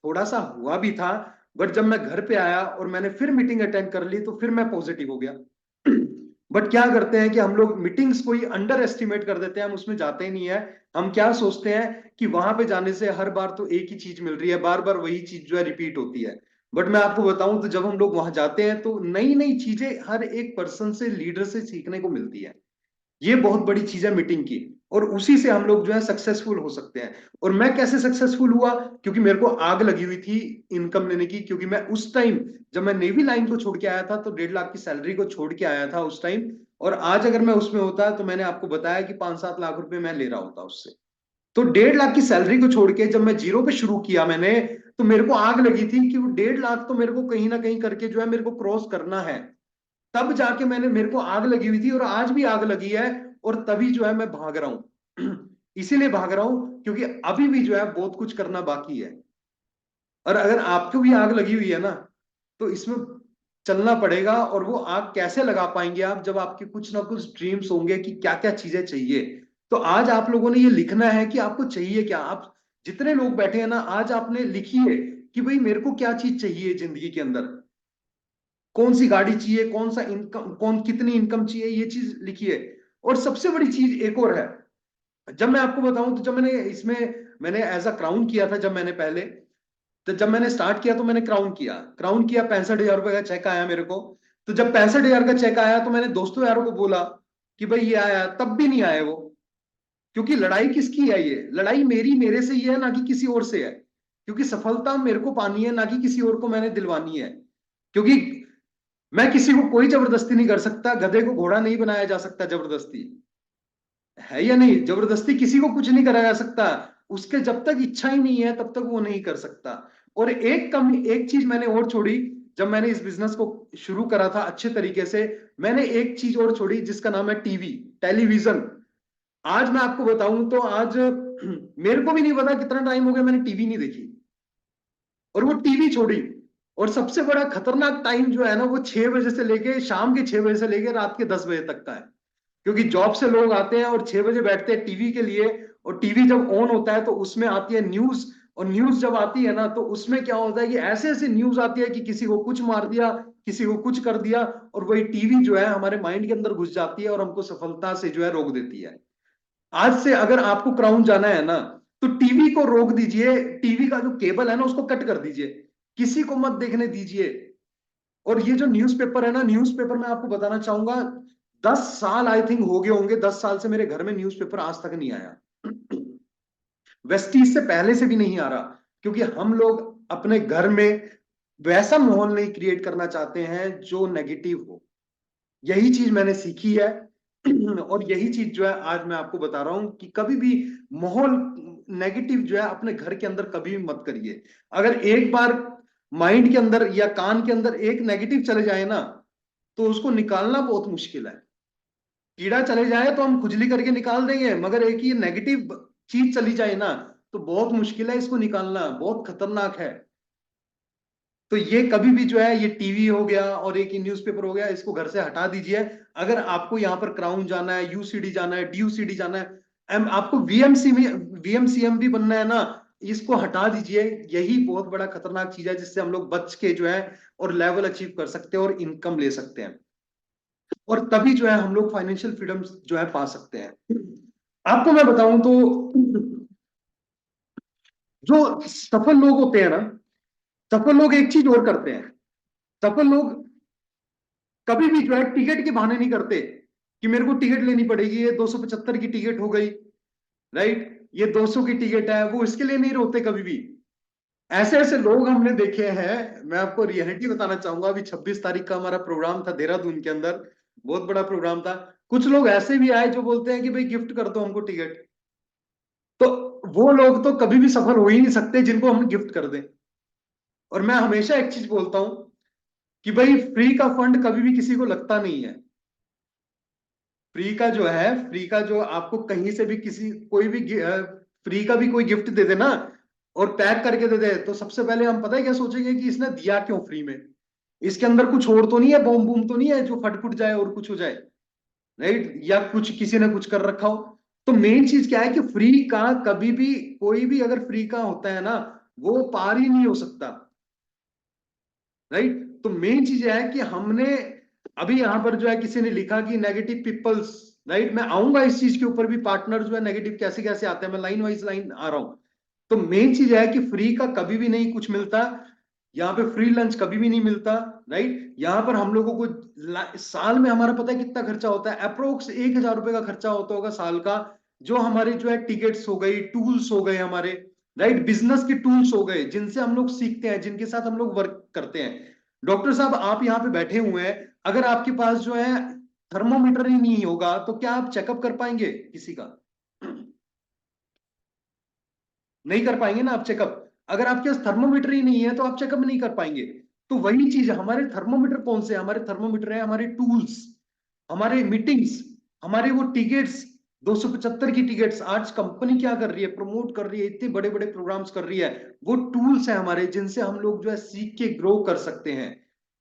Speaker 2: थोड़ा सा हुआ भी था, बट जब मैं घर पे आया और मैंने फिर मीटिंग अटेंड कर ली तो फिर मैं पॉजिटिव हो गया। बट क्या करते हैं कि हम लोग मीटिंग्स को ही अंडर एस्टिमेट कर देते हैं, हम उसमें जाते ही नहीं है। हम क्या सोचते हैं कि वहां पे जाने से हर बार तो एक ही चीज मिल रही है, बार बार वही चीज जो है रिपीट होती है। बट मैं आपको बताऊं तो जब हम लोग वहां जाते हैं तो नई नई चीजें हर एक पर्सन से, लीडर से सीखने को मिलती है। ये बहुत बड़ी चीज है मीटिंग की, और उसी से हम लोग जो है सक्सेसफुल हो सकते हैं। और मैं कैसे सक्सेसफुल हुआ, क्योंकि मेरे को आग लगी हुई थी इनकम लेने की। क्योंकि मैं उस टाइम जब मैं नेवी लाइन को छोड़ के आया था तो 1.5 लाख की सैलरी को छोड़ के आया था उस टाइम। और आज अगर मैं उसमें होता तो मैंने आपको बताया कि 5-7 लाख रुपए मैं ले रहा होता उससे। तो 1.5 लाख की सैलरी को छोड़ के जब मैं जीरो पे शुरू किया मैंने, तो मेरे को आग लगी थी कि वो 1.5 लाख तो मेरे को कहीं ना कहीं करके जो है मेरे को क्रॉस करना है। तब जाके मेरे को आग लगी हुई थी, और आज भी आग लगी है। और तभी जो है मैं भाग रहा हूं। इसीलिए भाग रहा हूं क्योंकि अभी भी जो है बहुत कुछ करना बाकी है। और अगर आपको भी आग लगी हुई है ना, तो इसमें चलना पड़ेगा। और वो आग कैसे लगा पाएंगे आप, जब आपके कुछ ना कुछ ड्रीम्स होंगे कि क्या क्या चीजें चाहिए। तो आज आप लोगों ने ये लिखना है कि आपको चाहिए क्या। आप जितने लोग बैठे हैं ना, आज आपने लिखिए कि भाई मेरे को क्या चीज चाहिए जिंदगी के अंदर, कौन सी गाड़ी चाहिए, कौन सा इनकम, कितनी इनकम चाहिए, ये चीज लिखिए। और सबसे बड़ी चीज एक और है, जब मैं आपको बताऊं, तो जब मैंने इसमें मैंने एज अ क्राउन किया था, जब मैंने पहले, तो जब मैंने स्टार्ट किया तो मैंने क्राउन किया 65,000 रुपए का चेक आया मेरे को। तो जब 65,000 का चेक आया तो मैंने दोस्तों यारों को बोला कि भाई ये आया, तब भी नहीं आए वो। क्योंकि लड़ाई किसकी है, ये लड़ाई मेरे से ही है, ना कि किसी और से है। क्योंकि सफलता मेरे को पानी है, ना कि किसी और को मैंने दिलवानी है। क्योंकि मैं किसी को कोई जबरदस्ती नहीं कर सकता, गधे को घोड़ा नहीं बनाया जा सकता जबरदस्ती, है या नहीं। जबरदस्ती किसी को कुछ नहीं कराया जा सकता, उसके जब तक इच्छा ही नहीं है तब तक वो नहीं कर सकता। और एक चीज मैंने और छोड़ी, जब मैंने इस बिजनेस को शुरू करा था अच्छे तरीके से, मैंने एक चीज और छोड़ी जिसका नाम है टीवी, टेलीविजन। आज मैं आपको बताऊं तो आज मेरे को भी नहीं पता कितना टाइम हो गया मैंने टीवी नहीं देखी, और वो टीवी छोड़ी। और सबसे बड़ा खतरनाक टाइम जो है ना, वो 6 बजे से लेके शाम के 6 बजे से लेके रात के 10 बजे तक का है। क्योंकि जॉब से लोग आते हैं और 6 बजे बैठते हैं टीवी के लिए, और टीवी जब ऑन होता है तो उसमें आती है न्यूज। और न्यूज जब आती है ना, तो उसमें क्या होता है कि ऐसे ऐसे न्यूज आती है कि किसी को कुछ मार दिया, किसी को कुछ कर दिया, और वही टीवी जो है हमारे माइंड के अंदर घुस जाती है और हमको सफलता से जो है रोक देती है। आज से अगर आपको क्राउन जाना है ना, तो टीवी को रोक दीजिए, टीवी का जो केबल है ना उसको कट कर दीजिए, किसी को मत देखने दीजिए। और ये जो न्यूज़पेपर है ना, न्यूज़पेपर मैं आपको बताना चाहूंगा, 10 साल आई थिंक हो गए होंगे, 10 साल से मेरे घर में न्यूज़पेपर आज तक नहीं आया। वेस्टीज से पहले से भी नहीं आ रहा, क्योंकि हम लोग अपने घर में वैसा माहौल नहीं क्रिएट करना चाहते हैं जो नेगेटिव हो। यही चीज मैंने सीखी है। और यही चीज जो है आज मैं आपको बता रहा हूं कि कभी भी माहौल नेगेटिव जो है अपने घर के अंदर कभी भी मत करिए। अगर एक बार माइंड के अंदर या कान के अंदर एक नेगेटिव चले जाए ना, तो उसको निकालना बहुत मुश्किल है। कीड़ा चले जाए तो हम खुजली करके निकाल देंगे, मगर एक ये नेगेटिव चीज चली जाए ना, तो बहुत मुश्किल है, इसको निकालना बहुत खतरनाक है। तो ये कभी भी जो है, ये टीवी हो गया और एक न्यूज़पेपर हो गया, इसको घर से हटा दीजिए। अगर आपको यहाँ पर क्राउन जाना है, यूसीडी जाना है, डीयूसीडी जाना है, आपको वीएमसीएम भी बनना है ना, इसको हटा दीजिए। यही बहुत बड़ा खतरनाक चीज है जिससे हम लोग बच के जो है और लेवल अचीव कर सकते हैं और इनकम ले सकते हैं। और तभी जो है हम लोग फाइनेंशियल फ्रीडम जो है पा सकते हैं। आपको मैं बताऊं तो, जो सफल लोग होते हैं ना, सफल लोग एक चीज और करते हैं। सफल लोग कभी भी जो है टिकट के बहाने नहीं करते कि मेरे को टिकट लेनी पड़ेगी, ये 275 की टिकट हो गई, राइट, ये 200 की टिकट है, वो इसके लिए नहीं रोते कभी भी। ऐसे ऐसे लोग हमने देखे हैं। मैं आपको रियलिटी बताना चाहूंगा, अभी 26 तारीख का हमारा प्रोग्राम था देहरादून के अंदर, बहुत बड़ा प्रोग्राम था। कुछ लोग ऐसे भी आए जो बोलते हैं कि भाई गिफ्ट कर दो हमको टिकट। तो वो लोग तो कभी भी सफल हो ही नहीं सकते जिनको हम गिफ्ट कर दें। और मैं हमेशा एक चीज बोलता हूं कि भाई फ्री का फंड कभी भी किसी को लगता नहीं है। फ्री का जो है, फ्री का जो आपको कहीं से भी किसी कोई भी फ्री का भी कोई गिफ्ट दे दे ना, और पैक करके दे दे, तो सबसे पहले हम पता है क्या सोचेंगे कि इसने दिया क्यों फ्री में, इसके अंदर कुछ और तो नहीं है, बॉम्ब बूम तो नहीं है जो फट फुट जाए और कुछ हो जाए, राइट, या कुछ किसी ने कुछ कर रखा हो। तो मेन चीज क्या है कि फ्री का कभी भी, कोई भी अगर फ्री का होता है ना, वो पार ही नहीं हो सकता, राइट। तो मेन चीज है कि हमने अभी यहां पर जो है किसी ने लिखा कि नेगेटिव पीपल्स, राइट, मैं आऊंगा इस चीज के ऊपर भी, पार्टनर जो है नेगेटिव कैसे कैसे आते हैं, मैं लाइन वाइज लाइन आ रहा हूं। तो मेन चीज है कि फ्री का कभी भी नहीं कुछ मिलता, यहाँ पे फ्री लंच कभी भी नहीं मिलता, राइट। यहाँ पर हम लोगों को साल में हमारा पता है कितना खर्चा होता है, अप्रोक्स 1,000 रुपए का खर्चा होता होगा साल का, जो हमारे जो है टिकट्स हो गई, टूल्स हो गए हमारे, राइट, बिजनेस के टूल्स हो गए जिनसे हम लोग सीखते हैं, जिनके साथ हम लोग वर्क करते हैं। डॉक्टर साहब आप यहाँ पे बैठे हुए हैं, अगर आपके पास जो है थर्मोमीटर ही नहीं होगा तो क्या आप चेकअप कर पाएंगे किसी का? नहीं कर पाएंगे ना आप चेकअप। अगर आपके पास थर्मोमीटर ही नहीं है तो आप चेकअप नहीं कर पाएंगे। तो वही चीज है, हमारे थर्मोमीटर कौन से, हमारे थर्मोमीटर है हमारे टूल्स, हमारे मीटिंग्स, हमारे वो टिकट्स 275 की टिकट्स आज कंपनी क्या कर रही है, प्रमोट कर रही है, इतने बड़े बड़े प्रोग्राम्स कर रही है। वो टूल्स है हमारे जिनसे हम लोग जो है सीख के ग्रो कर सकते हैं।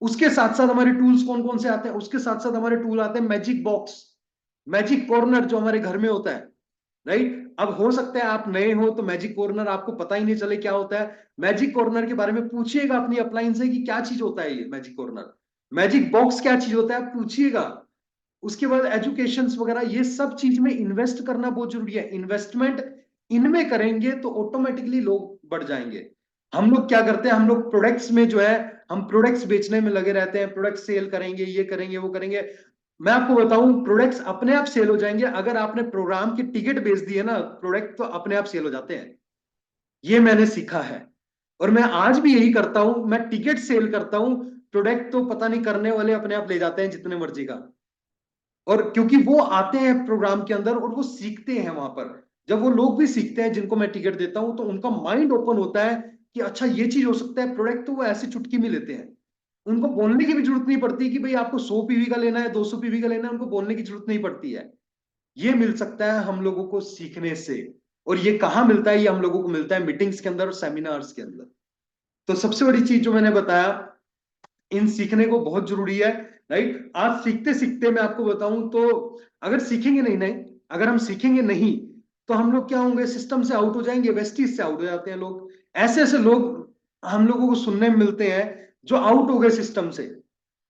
Speaker 2: उसके साथ साथ हमारे टूल्स कौन कौन से आते हैं, उसके साथ साथ हमारे टूल आते हैं मैजिक बॉक्स, मैजिक कॉर्नर जो हमारे घर में होता है, राइट। अब हो सकता है आप नए हो तो मैजिक कॉर्नर आपको पता ही नहीं चले क्या होता है। मैजिक कॉर्नर के बारे में पूछिएगा अपनी अपलाइन से कि क्या चीज होता है ये मैजिक कॉर्नर, मैजिक बॉक्स क्या चीज होता है, आप पूछिएगा। उसके बाद एजुकेशन वगैरह ये सब चीज में इन्वेस्ट करना बहुत जरूरी है। इन्वेस्टमेंट इनमें करेंगे तो ऑटोमेटिकली लोग बढ़ जाएंगे। हम लोग क्या करते हैं, हम लोग प्रोडक्ट्स में जो है हम प्रोडक्ट्स बेचने में लगे रहते हैं, प्रोडक्ट सेल करेंगे, ये करेंगे वो करेंगे। मैं आपको बताऊं प्रोडक्ट्स अपने आप सेल हो जाएंगे। अगर आपने प्रोग्राम की टिकट बेच दी है ना, प्रोडक्ट तो अपने आप सेल हो जाते हैं। ये मैंने सीखा है और मैं आज भी यही करता हूं, मैं टिकट सेल करता हूं, प्रोडक्ट तो पता नहीं करने वाले अपने आप ले जाते हैं जितने मर्जी का। और क्योंकि वो आते हैं प्रोग्राम के अंदर और वो सीखते हैं वहां पर। जब वो लोग भी सीखते हैं जिनको मैं टिकट देता हूं तो उनका माइंड ओपन होता है कि अच्छा ये चीज हो सकता है। प्रोडक्ट तो वो ऐसे चुटकी में लेते हैं, उनको बोलने की भी जरूरत नहीं पड़ती कि भाई आपको 100 पीवी का लेना है, 200 पीवी का लेना है, उनको बोलने की जरूरत नहीं पड़ती है। ये मिल सकता है हम लोगों को सीखने से। और ये कहाँ मिलता है, ये हम लोगों को मिलता है मीटिंग्स के अंदर और सेमिनार्स के अंदर। तो सबसे बड़ी चीज जो मैंने बताया, इन सीखने को बहुत जरूरी है, राइट। आज सीखते सीखते मैं आपको बताऊं तो अगर सीखेंगे नहीं, अगर हम सीखेंगे नहीं तो हम लोग क्या होंगे, सिस्टम से आउट हो जाएंगे, वेस्टीज से आउट हो जाते हैं लोग। ऐसे ऐसे लोग हम लोगों को सुनने में मिलते हैं जो आउट हो गए सिस्टम से,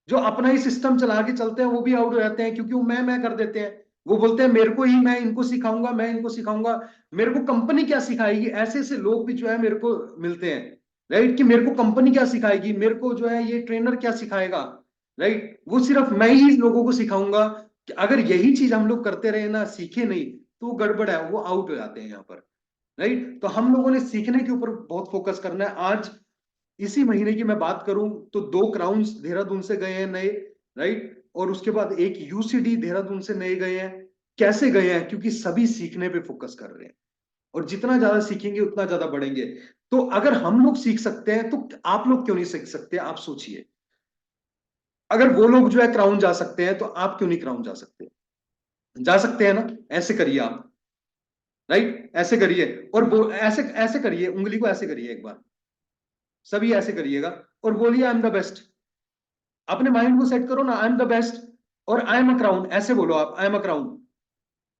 Speaker 2: जो अपना ही सिस्टम चला के चलते हैं, वो भी आउट हो जाते हैं क्योंकि वो मैं कर देते हैं। वो बोलते हैं मेरे को ही, मैं इनको सिखाऊंगा, मैं इनको सिखाऊंगा, मेरे को कंपनी क्या सिखाएगी। ऐसे ऐसे लोग भी जो है मेरे को मिलते हैं, राइट, कि मेरे को कंपनी क्या सिखाएगी, मेरे को जो है ये ट्रेनर क्या सिखाएगा, राइट। वो सिर्फ मैं ही लोगों को सिखाऊंगा। कि अगर यही चीज हम लोग करते रहे ना, सीखे नहीं, तो वो गड़बड़ है, वो आउट हो जाते हैं यहाँ पर, राइट। तो हम लोगों ने सीखने के ऊपर बहुत फोकस करना है। आज इसी महीने की मैं बात करूं तो 2 क्राउन्स देहरादून से गए हैं नए, राइट। और उसके बाद एक यूसीडी देहरादून से नए गए हैं। कैसे गए हैं, क्योंकि सभी सीखने पे फोकस कर रहे हैं और जितना ज्यादा सीखेंगे उतना ज्यादा बढ़ेंगे। तो अगर हम लोग सीख सकते हैं तो आप लोग क्यों नहीं सीख सकते, आप सोचिए। अगर वो लोग जो है क्राउन जा सकते हैं तो आप क्यों नहीं क्राउन जा सकते, जा सकते हैं ना। ऐसे करिए आप, राइट, ऐसे करिए। और वो ऐसे ऐसे करिए, उंगली को ऐसे करिए एक बार, सभी ऐसे करिएगा और बोलिए आई एम द बेस्ट। अपने माइंड को सेट करो ना, आई एम द बेस्ट और आई एम अ क्राउन, ऐसे बोलो आप, I am a crown,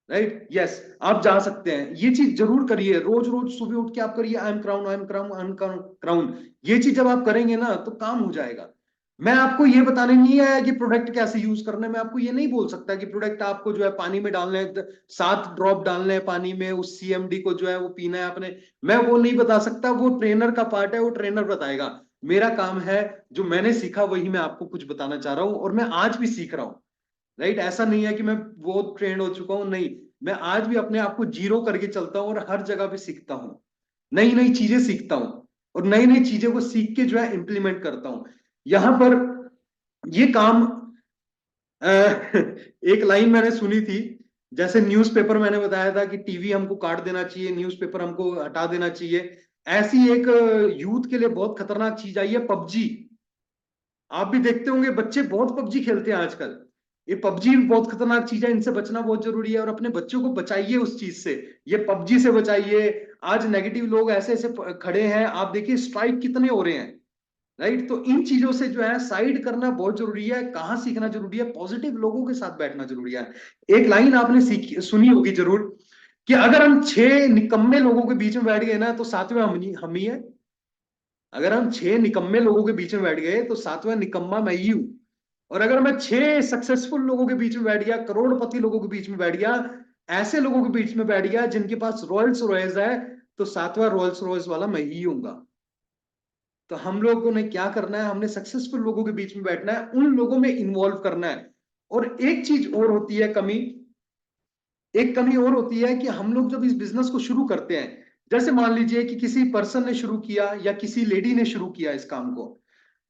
Speaker 2: right. Yes, आप जा सकते हैं। ये चीज जरूर करिए, रोज रोज सुबह उठ के आप करिए I am crown, I am crown, I am crown. ये चीज जब आप करेंगे ना तो काम हो जाएगा। मैं आपको ये बताने नहीं आया कि प्रोडक्ट कैसे यूज करना है। मैं आपको ये नहीं बोल सकता कि प्रोडक्ट आपको जो है पानी में डालना है, 7 ड्रॉप डालने हैं पानी में, उस सीएमडी को जो है वो पीना है आपने। मैं वो नहीं बता सकता, वो ट्रेनर का पार्ट है, वो ट्रेनर बताएगा। मेरा काम है जो मैंने सीखा वही मैं आपको कुछ बताना चाह रहा हूँ और मैं आज भी सीख रहा हूँ, राइट। ऐसा नहीं है कि मैं बहुत ट्रेंड हो चुका हूं, नहीं। मैं आज भी अपने आप को जीरो करके चलता हूं और हर जगह पे सीखता हूं, नई नई चीजें सीखता हूं और नई नई चीजें को सीख के जो है इंप्लीमेंट करता हूं यहां पर। ये काम एक लाइन मैंने सुनी थी, जैसे न्यूज़पेपर मैंने बताया था कि टीवी हमको काट देना चाहिए, न्यूज़पेपर हमको हटा देना चाहिए। ऐसी एक यूथ के लिए बहुत खतरनाक चीज आई है, पबजी। आप भी देखते होंगे बच्चे बहुत पबजी खेलते हैं आजकल। ये पबजी बहुत खतरनाक चीज है, इनसे बचना बहुत जरूरी है और अपने बच्चों को बचाइए उस चीज से, ये पबजी से बचाइए। आज नेगेटिव लोग ऐसे ऐसे खड़े हैं, आप देखिए स्ट्राइक कितने हो रहे हैं, राइट। तो इन चीजों से जो है साइड करना बहुत जरूरी है। कहाँ सीखना जरूरी है, पॉजिटिव लोगों के साथ बैठना जरूरी है। एक लाइन आपने सुनी होगी जरूर कि अगर हम 6 निकम्मे लोगों के बीच में बैठ गए ना तो 7वें हम ही है। अगर हम 6 निकम्मे लोगों के बीच में बैठ गए तो 7वां निकम्मा मैं ही हूं। और अगर मैं 6 सक्सेसफुल लोगों के बीच में बैठ गया, करोड़पति लोगों के बीच में बैठ गया, ऐसे लोगों के बीच में बैठ गया जिनके पास रॉयल्स रॉयल्स है, तो 7वां रॉयल्स रॉयल्स वाला मैं ही हूंगा। तो हम लोगों ने क्या करना है, हमने सक्सेसफुल लोगों के बीच में बैठना है, उन लोगों में इन्वॉल्व करना है। और एक चीज और होती है कमी, एक कमी और होती है कि हम लोग जब इस बिजनेस को शुरू करते हैं, जैसे मान लीजिए कि किसी पर्सन ने शुरू किया या किसी लेडी ने शुरू किया इस काम को,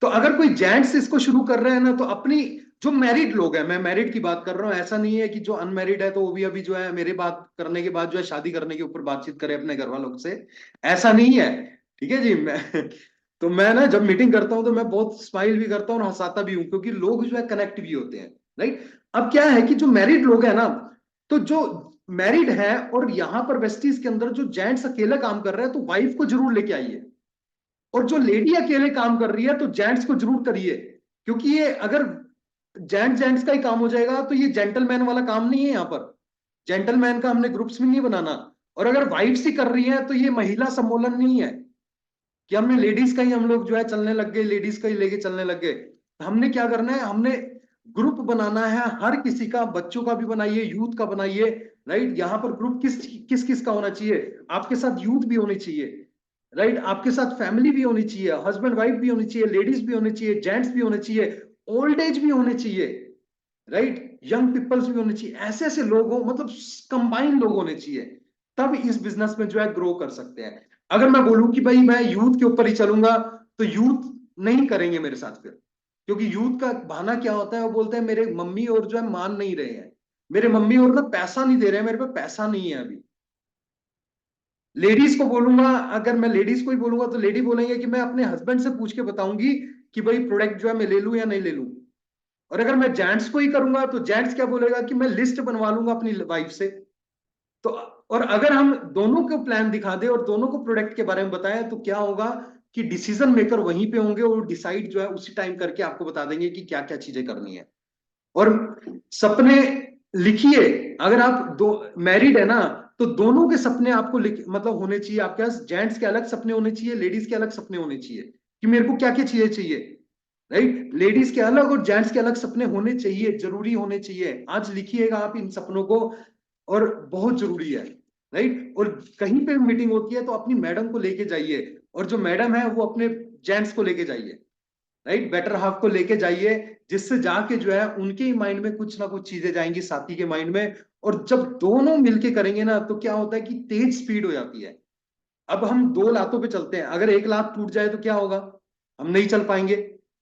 Speaker 2: तो अगर कोई जेंट्स इसको शुरू कर रहे हैं ना, तो अपनी जो मैरिड लोग हैं, मैं मैरिड की बात कर रहा हूं, ऐसा नहीं है कि जो अनमैरिड है तो वो भी अभी जो है मेरे बात करने के बाद जो है शादी करने के ऊपर बातचीत करे अपने घर वालों से, ऐसा नहीं है, ठीक है जी। मैं तो मैं ना जब मीटिंग करता हूं तो मैं बहुत स्माइल भी करता हूँ और हंसाता भी हूँ, क्योंकि लोग जो है कनेक्ट भी होते हैं, राइट। अब क्या है कि जो मैरिड लोग हैं ना, तो जो मैरिड है और यहाँ पर वेस्टीज के अंदर जो जेंट्स अकेला काम कर रहा है तो वाइफ को जरूर लेके आइए, और जो लेडी अकेले काम कर रही है तो जेंट्स को जरूर करिए, क्योंकि ये अगर जेंट्स का ही काम हो जाएगा तो ये जेंटलमैन वाला काम नहीं है। यहाँ पर जेंटलमैन का हमने ग्रुप्स में नहीं बनाना, और अगर वाइफ्स ही कर रही है तो ये महिला सम्मेलन नहीं है कि हमने लेडीज का ही हम लोग जो है चलने लग गए, लेडीज का ही लेके चलने लग गए। हमने क्या करना है, हमने ग्रुप बनाना है हर किसी का, बच्चों का भी बनाइए, यूथ का बनाइए, राइट। यहाँ पर ग्रुप किस किस का होना चाहिए, आपके साथ यूथ भी होनी चाहिए, राइट, आपके साथ फैमिली भी होनी चाहिए, हस्बैंड वाइफ भी होनी चाहिए, लेडीज भी होनी चाहिए, जेंट्स भी होने चाहिए, ओल्ड एज भी होने चाहिए, राइट, यंग पीपल्स भी होने चाहिए। ऐसे ऐसे लोग हो, मतलब कंबाइन लोग होने चाहिए, तब इस बिजनेस में जो है ग्रो कर सकते हैं। अगर मैं बोलूं कि भाई मैं यूथ के ऊपर ही चलूंगा तो यूथ नहीं करेंगे मेरे साथ फिर, क्योंकि यूथ का बहाना क्या होता है, वो बोलते हैं मेरे मम्मी और जो है मान नहीं रहे हैं, मेरे मम्मी और ना पैसा नहीं दे रहे हैं, मेरे पे पैसा नहीं है अभी। लेडीज को बोलूंगा, अगर मैं लेडीज को ही बोलूंगा तो लेडी बोलेंगे कि मैं अपने हस्बैंड से पूछ के बताऊंगी कि भाई प्रोडक्ट जो है मैं ले लूं या नहीं ले लूं। और अगर मैं जेंट्स को ही करूंगा तो जेंट्स क्या बोलेगा कि मैं लिस्ट बनवा लूंगा अपनी वाइफ से। तो और अगर हम दोनों को प्लान दिखा दे और दोनों को प्रोडक्ट के बारे में बताएं तो क्या होगा कि डिसीजन मेकर वहीं पे होंगे और डिसाइड जो है उसी टाइम करके आपको बता देंगे कि क्या क्या चीजें करनी है। और सपने लिखिए, अगर आप दो मैरिड है ना तो दोनों के सपने आपको मतलब होने चाहिए आपके पास, जेंट्स के अलग सपने होने चाहिए, लेडीज के अलग सपने होने चाहिए कि मेरे को क्या क्या चीजें चाहिए, राइट। लेडीज के अलग और जेंट्स के अलग सपने होने चाहिए, जरूरी होने चाहिए। आज लिखिएगा आप इन सपनों को, और बहुत जरूरी है, राइट। और कहीं पे मीटिंग होती है तो अपनी मैडम को लेके जाइए, और जो मैडम है वो अपने जेंट्स को लेके जाइए, राइट, बेटर हाफ को लेके जाइए, जिससे जाके जो है उनके माइंड में कुछ ना कुछ चीजें जाएंगी साथी के माइंड में। और जब दोनों मिलके करेंगे ना तो क्या होता है कि तेज स्पीड हो जाती है। अब हम दो लातों पे चलते हैं, अगर एक लात टूट जाए तो क्या होगा, हम नहीं चल पाएंगे,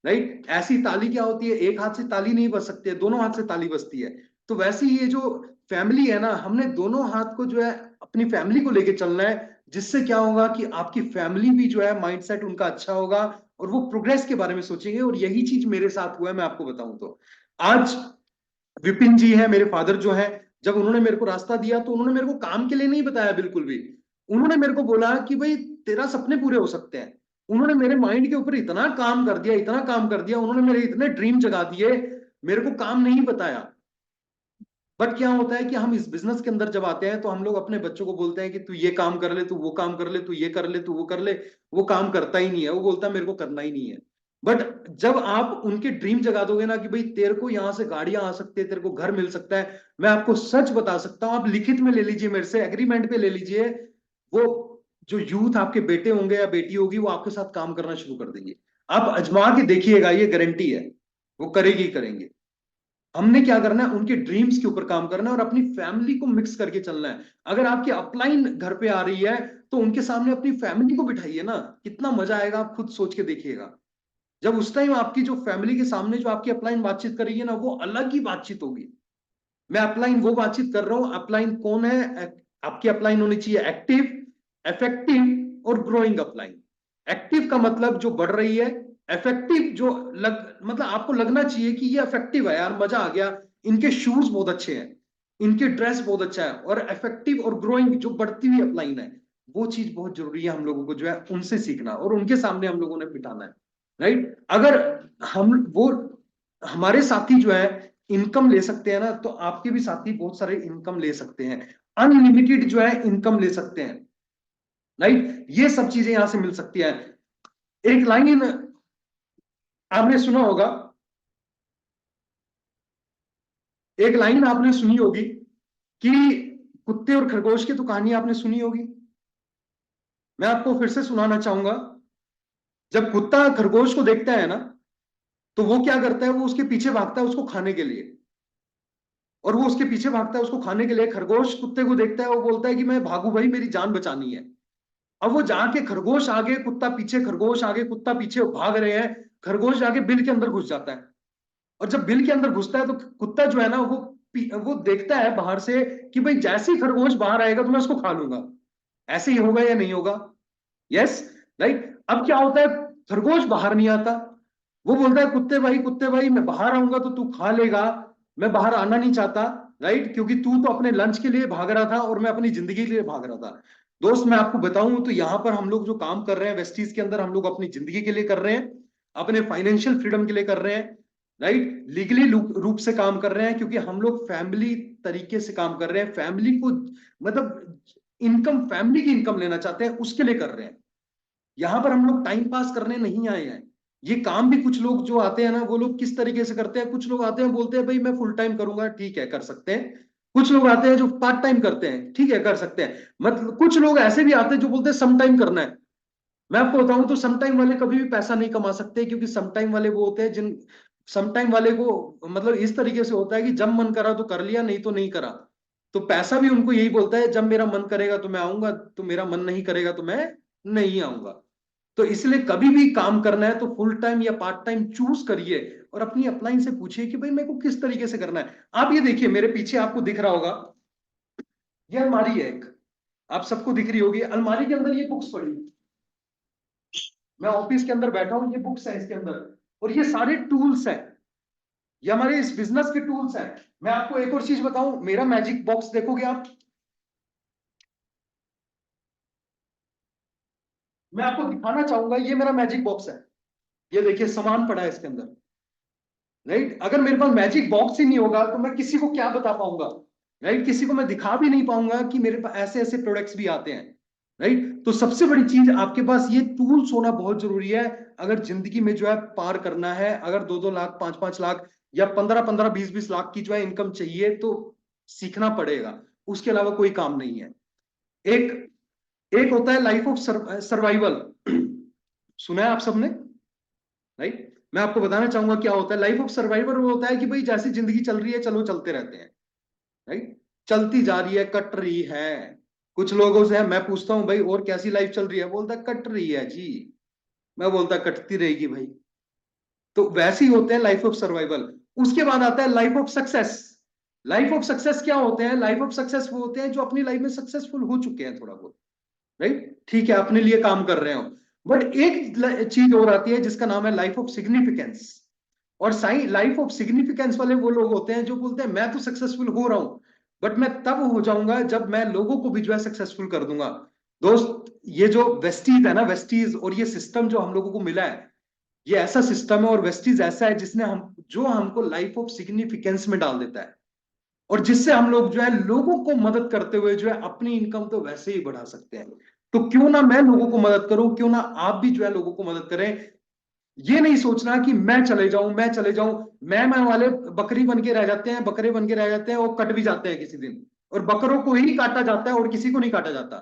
Speaker 2: राइट। ऐसी ताली क्या होती है, एक हाथ से ताली नहीं बज सकती है, दोनों हाथ से ताली बजती है। तो वैसे ही ये जो फैमिली है ना, हमने दोनों हाथ को जो है अपनी फैमिली को लेके चलना है, जिससे क्या होगा कि आपकी फैमिली भी जो है माइंडसेट उनका अच्छा होगा और वो प्रोग्रेस के बारे में सोचेंगे। और यही चीज मेरे साथ हुआ है, मैं आपको बताऊं तो आज विपिन जी है मेरे फादर जो है, जब उन्होंने मेरे को रास्ता दिया तो उन्होंने मेरे को काम के लिए नहीं बताया बिल्कुल भी। उन्होंने मेरे को बोला कि भाई तेरा सपने पूरे हो सकते हैं। उन्होंने मेरे माइंड के ऊपर इतना काम कर दिया, इतना काम कर दिया, उन्होंने मेरे इतने ड्रीम जगा दिए, मेरे को काम नहीं बताया। बट क्या होता है कि हम इस बिजनेस के अंदर जब आते हैं तो हम लोग अपने बच्चों को बोलते हैं कि तू ये काम कर ले, तू वो काम कर ले, तू ये कर ले, तू वो कर ले। वो काम करता ही नहीं है, वो बोलता है मेरे को करना ही नहीं है। बट जब आप उनके ड्रीम जगा दोगे ना कि भाई तेरे को यहां से गाड़ियां आ सकती है, तेरे को घर मिल सकता है, मैं आपको सच बता सकता हूं, आप लिखित में ले लीजिए, मेरे से एग्रीमेंट पे ले लीजिए, वो जो यूथ आपके बेटे होंगे या बेटी होगी वो आपके साथ काम करना शुरू कर देंगे। आप अजमा के देखिएगा, ये गारंटी है, वो करेगी ही करेंगे। हमने क्या करना है, उनके ड्रीम्स के ऊपर काम करना है और अपनी फैमिली को मिक्स करके चलना है। अगर आपकी अपलाइन घर पे आ रही है तो उनके सामने अपनी फैमिली को बिठाइए ना, कितना मजा आएगा, आप खुद सोच के देखिएगा। जब उस टाइम आपकी जो फैमिली के सामने जो आपकी अपलाइन बातचीत करेगी ना, वो अलग ही बातचीत होगी। मैं अपलाइन वो बातचीत कर रहा हूं, अपलाइन कौन है, आपकी अपलाइन होनी चाहिए एक्टिव, इफेक्टिव और ग्रोइंग अपलाइन। एक्टिव का मतलब जो बढ़ रही है, इफेक्टिव जो मतलब आपको लगना चाहिए कि ये इफेक्टिव है यार, मजा आ गया, इनके शूज बहुत अच्छे हैं, इनके ड्रेस बहुत अच्छा है। और इफेक्टिव और ग्रोइंग जो बढ़ती हुई अपलाइन है, वो चीज बहुत जरूरी है हम लोगों को जो है उनसे सीखना और उनके सामने हम लोगों ने बिठाना है, राइट। अगर हम वो हमारे साथी जो है इनकम ले सकते हैं ना, तो आपके भी साथी बहुत सारे इनकम ले सकते हैं, अनलिमिटेड जो है इनकम ले सकते हैं, राइट। ये सब चीजें यहां से मिल सकती है। एक लाइन आपने सुना होगा, एक लाइन आपने सुनी होगी कि कुत्ते और खरगोश की तो कहानी आपने सुनी होगी, मैं आपको फिर से सुनाना चाहूंगा। जब कुत्ता खरगोश को देखता है ना तो वो क्या करता है, वो उसके पीछे भागता है उसको खाने के लिए, और वो उसके पीछे भागता है उसको खाने के लिए। खरगोश कुत्ते को देखता है, वो बोलता है कि मैं भागू भाई, मेरी जान बचानी है। अब वो जाके खरगोश आगे कुत्ता पीछे, खरगोश आगे कुत्ता पीछे भाग रहे हैं, खरगोश जाके बिल के अंदर घुस जाता है। और जब बिल के अंदर घुसता है तो कुत्ता जो है ना वो देखता है बाहर से कि भाई जैसे ही खरगोश बाहर आएगा तो मैं उसको खा लूंगा। ऐसे ही होगा या नहीं होगा, यस, राइट। अब क्या होता है, खरगोश बाहर नहीं आता, वो बोलता है कुत्ते भाई मैं बाहर आऊंगा तो तू खा लेगा, मैं बाहर आना नहीं चाहता। राइट, क्योंकि तू तो अपने लंच के लिए भाग रहा था और मैं अपनी जिंदगी के लिए भाग रहा था। दोस्त मैं आपको बताऊं तो यहाँ पर हम लोग जो काम कर रहे हैं वेस्टीज के अंदर, हम लोग अपनी जिंदगी के लिए कर रहे हैं, अपने फाइनेंशियल फ्रीडम के लिए कर रहे हैं, राइट, लीगली रूप से काम कर रहे हैं, क्योंकि हम लोग फैमिली तरीके से काम कर रहे हैं, फैमिली को मतलब इनकम, फैमिली की इनकम लेना चाहते हैं, उसके लिए कर रहे हैं। यहाँ पर हम लोग टाइम पास करने नहीं आए हैं। ये काम भी कुछ लोग जो आते हैं ना, वो लोग किस तरीके से करते हैं, कुछ लोग आते हैं बोलते हैं भाई मैं फुल टाइम करूंगा, ठीक है कर सकते हैं। कुछ लोग आते हैं जो पार्ट टाइम करते हैं, ठीक है कर सकते हैं। मतलब कुछ लोग ऐसे भी आते हैं जो बोलते हैं सम टाइम करना है। मैं आपको बताऊं तो सम टाइम वाले कभी भी पैसा नहीं कमा सकते, क्योंकि सम टाइम वाले वो होते हैं जिन, सम टाइम वाले को मतलब इस तरीके से होता है कि जब मन करा तो कर लिया, नहीं तो नहीं करा। तो पैसा भी उनको यही बोलता है, जब मेरा मन करेगा तो मैं आऊंगा, तो मेरा मन नहीं करेगा तो मैं नहीं आऊंगा। तो इसलिए कभी भी काम करना है तो फुल टाइम या पार्ट टाइम चूज करिए, और अपनी अपलाइन से पूछिए कि भाई मेरे को किस तरीके से करना है। आप ये देखिए मेरे पीछे आपको दिख रहा होगा, ये अलमारी है एक, आप सबको दिख रही होगी, अलमारी के अंदर ये बुक्स पड़ी, मैं ऑफिस के अंदर बैठा हूं, ये बुक्स है इसके अंदर, और ये सारे टूल्स हैं, ये हमारे इस बिजनेस के टूल्स हैं। मैं आपको एक और चीज बताऊं, मेरा मैजिक बॉक्स देखोगे आप, मैं आपको दिखाना चाहूंगा, ये मेरा मैजिक बॉक्स है, ये देखिए सामान पड़ा है इसके अंदर, राइट। अगर मेरे पास मैजिक बॉक्स ही नहीं होगा तो मैं किसी को क्या बता पाऊंगा, राइट, किसी को मैं दिखा भी नहीं पाऊंगा कि मेरे पास ऐसे ऐसे प्रोडक्ट्स भी आते हैं, राइट। तो सबसे बड़ी चीज आपके पास ये टूल्स होना बहुत जरूरी है। अगर जिंदगी में जो है पार करना है, अगर 2-2 लाख 5-5 लाख या 15-15 20-20 लाख की जो है इनकम चाहिए, तो सीखना पड़ेगा, उसके अलावा कोई काम नहीं है। एक एक होता है लाइफ ऑफ सर्वाइवल, सुना है आप सबने, राइट। मैं आपको बताना चाहूंगा क्या होता है लाइफ ऑफ सर्वाइवल। वो होता है कि भाई जैसी जिंदगी चल रही है चलो चलते रहते हैं, राइट, चलती जा रही है, कट रही है। कुछ लोगों से मैं पूछता हूं भाई और कैसी लाइफ चल रही है, बोलता कट रही है जी, मैं बोलता कटती रहेगी भाई। तो वैसे ही होते हैं लाइफ ऑफ सर्वाइवल। उसके बाद आता है life of success. Life of success क्या होते हैं, लाइफ ऑफ सक्सेस वो होते हैं जो अपनी लाइफ में सक्सेसफुल हो चुके हैं थोड़ा बहुत, राइट, ठीक है अपने लिए काम कर रहे हो। बट एक चीज और आती है जिसका नाम है लाइफ ऑफ सिग्निफिकेंस। और साई लाइफ ऑफ सिग्निफिकेंस वाले वो लोग होते हैं जो बोलते हैं मैं तो सक्सेसफुल हो रहा हूं, बट मैं तब हो जाऊंगा जब मैं लोगों को भी जो है सक्सेसफुल कर दूंगा। दोस्त ये जो वेस्टीज है ना, वेस्टीज और ये सिस्टम जो हम लोगों को मिला है, ये ऐसा सिस्टम है और वेस्टीज ऐसा है जिसने हम जो हमको लाइफ ऑफ सिग्निफिकेंस में डाल देता है, और जिससे हम लोग जो है लोगों को मदद करते हुए जो है अपनी इनकम तो वैसे ही बढ़ा सकते हैं। तो क्यों ना मैं लोगों को मदद करूं, क्यों ना आप भी जो है लोगों को मदद करें। ये नहीं सोचना कि मैं चले जाऊं, मैं चले जाऊं। मैं वाले बकरी बन के रह जाते हैं, बकरे बन के रह जाते हैं, वो कट भी जाते हैं किसी दिन, और बकरों को ही काटा जाता है और किसी को नहीं काटा जाता।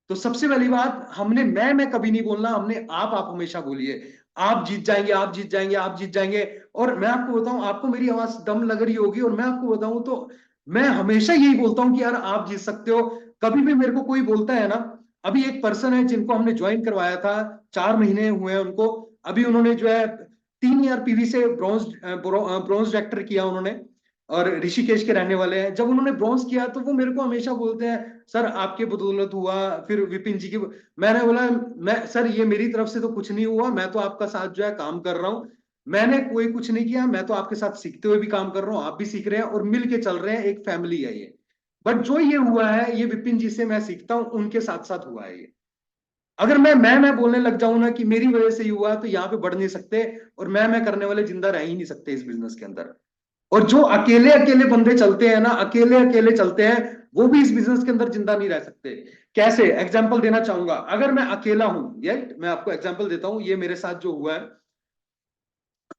Speaker 2: तो सबसे पहली बात, हमने मैं कभी नहीं बोलना, हमने आप हमेशा बोलिए। आप जीत जाएंगे, आप जीत जाएंगे, आप जीत जाएंगे। और मैं आपको बताऊं, आपको मेरी आवाज दम लग रही होगी, और मैं आपको बताऊं तो मैं हमेशा यही बोलता हूं कि यार आप जीत सकते हो। कभी भी मेरे को कोई बोलता है ना, अभी एक पर्सन है जिनको हमने ज्वाइन करवाया था, 4 महीने हुए हैं उनको, अभी उन्होंने जो है 3 ईयर पीवी से ब्रॉन्ज एक्टर किया उन्होंने, और ऋषिकेश के रहने वाले हैं। जब उन्होंने ब्रॉन्ज किया तो वो मेरे को हमेशा बोलते हैं सर आपके बदौलत हुआ, फिर विपिन जी की। मैंने बोला मैं सर ये मेरी तरफ से तो कुछ नहीं हुआ, मैं तो आपका साथ जो है काम कर रहा हूँ, मैंने कोई कुछ नहीं किया, मैं तो आपके साथ सीखते हुए भी काम कर रहा हूँ, आप भी सीख रहे हैं और मिल के चल रहे हैं, एक फैमिली है ये। बट जो ये हुआ है ये विपिन जी से मैं सीखता हूँ, उनके साथ साथ हुआ है ये। अगर मैं बोलने लग जाऊं ना कि मेरी वजह से ही हुआ, तो यहाँ पे बढ़ नहीं सकते, और मैं करने वाले जिंदा रह ही नहीं सकते इस बिजनेस के अंदर। और जो अकेले अकेले बंदे चलते हैं ना, अकेले अकेले चलते हैं, वो भी इस बिजनेस के अंदर जिंदा नहीं रह सकते। कैसे एग्जांपल देना चाहूंगा, अगर मैं अकेला हूं, ये मैं आपको एग्जांपल देता हूं, ये मेरे साथ जो हुआ है।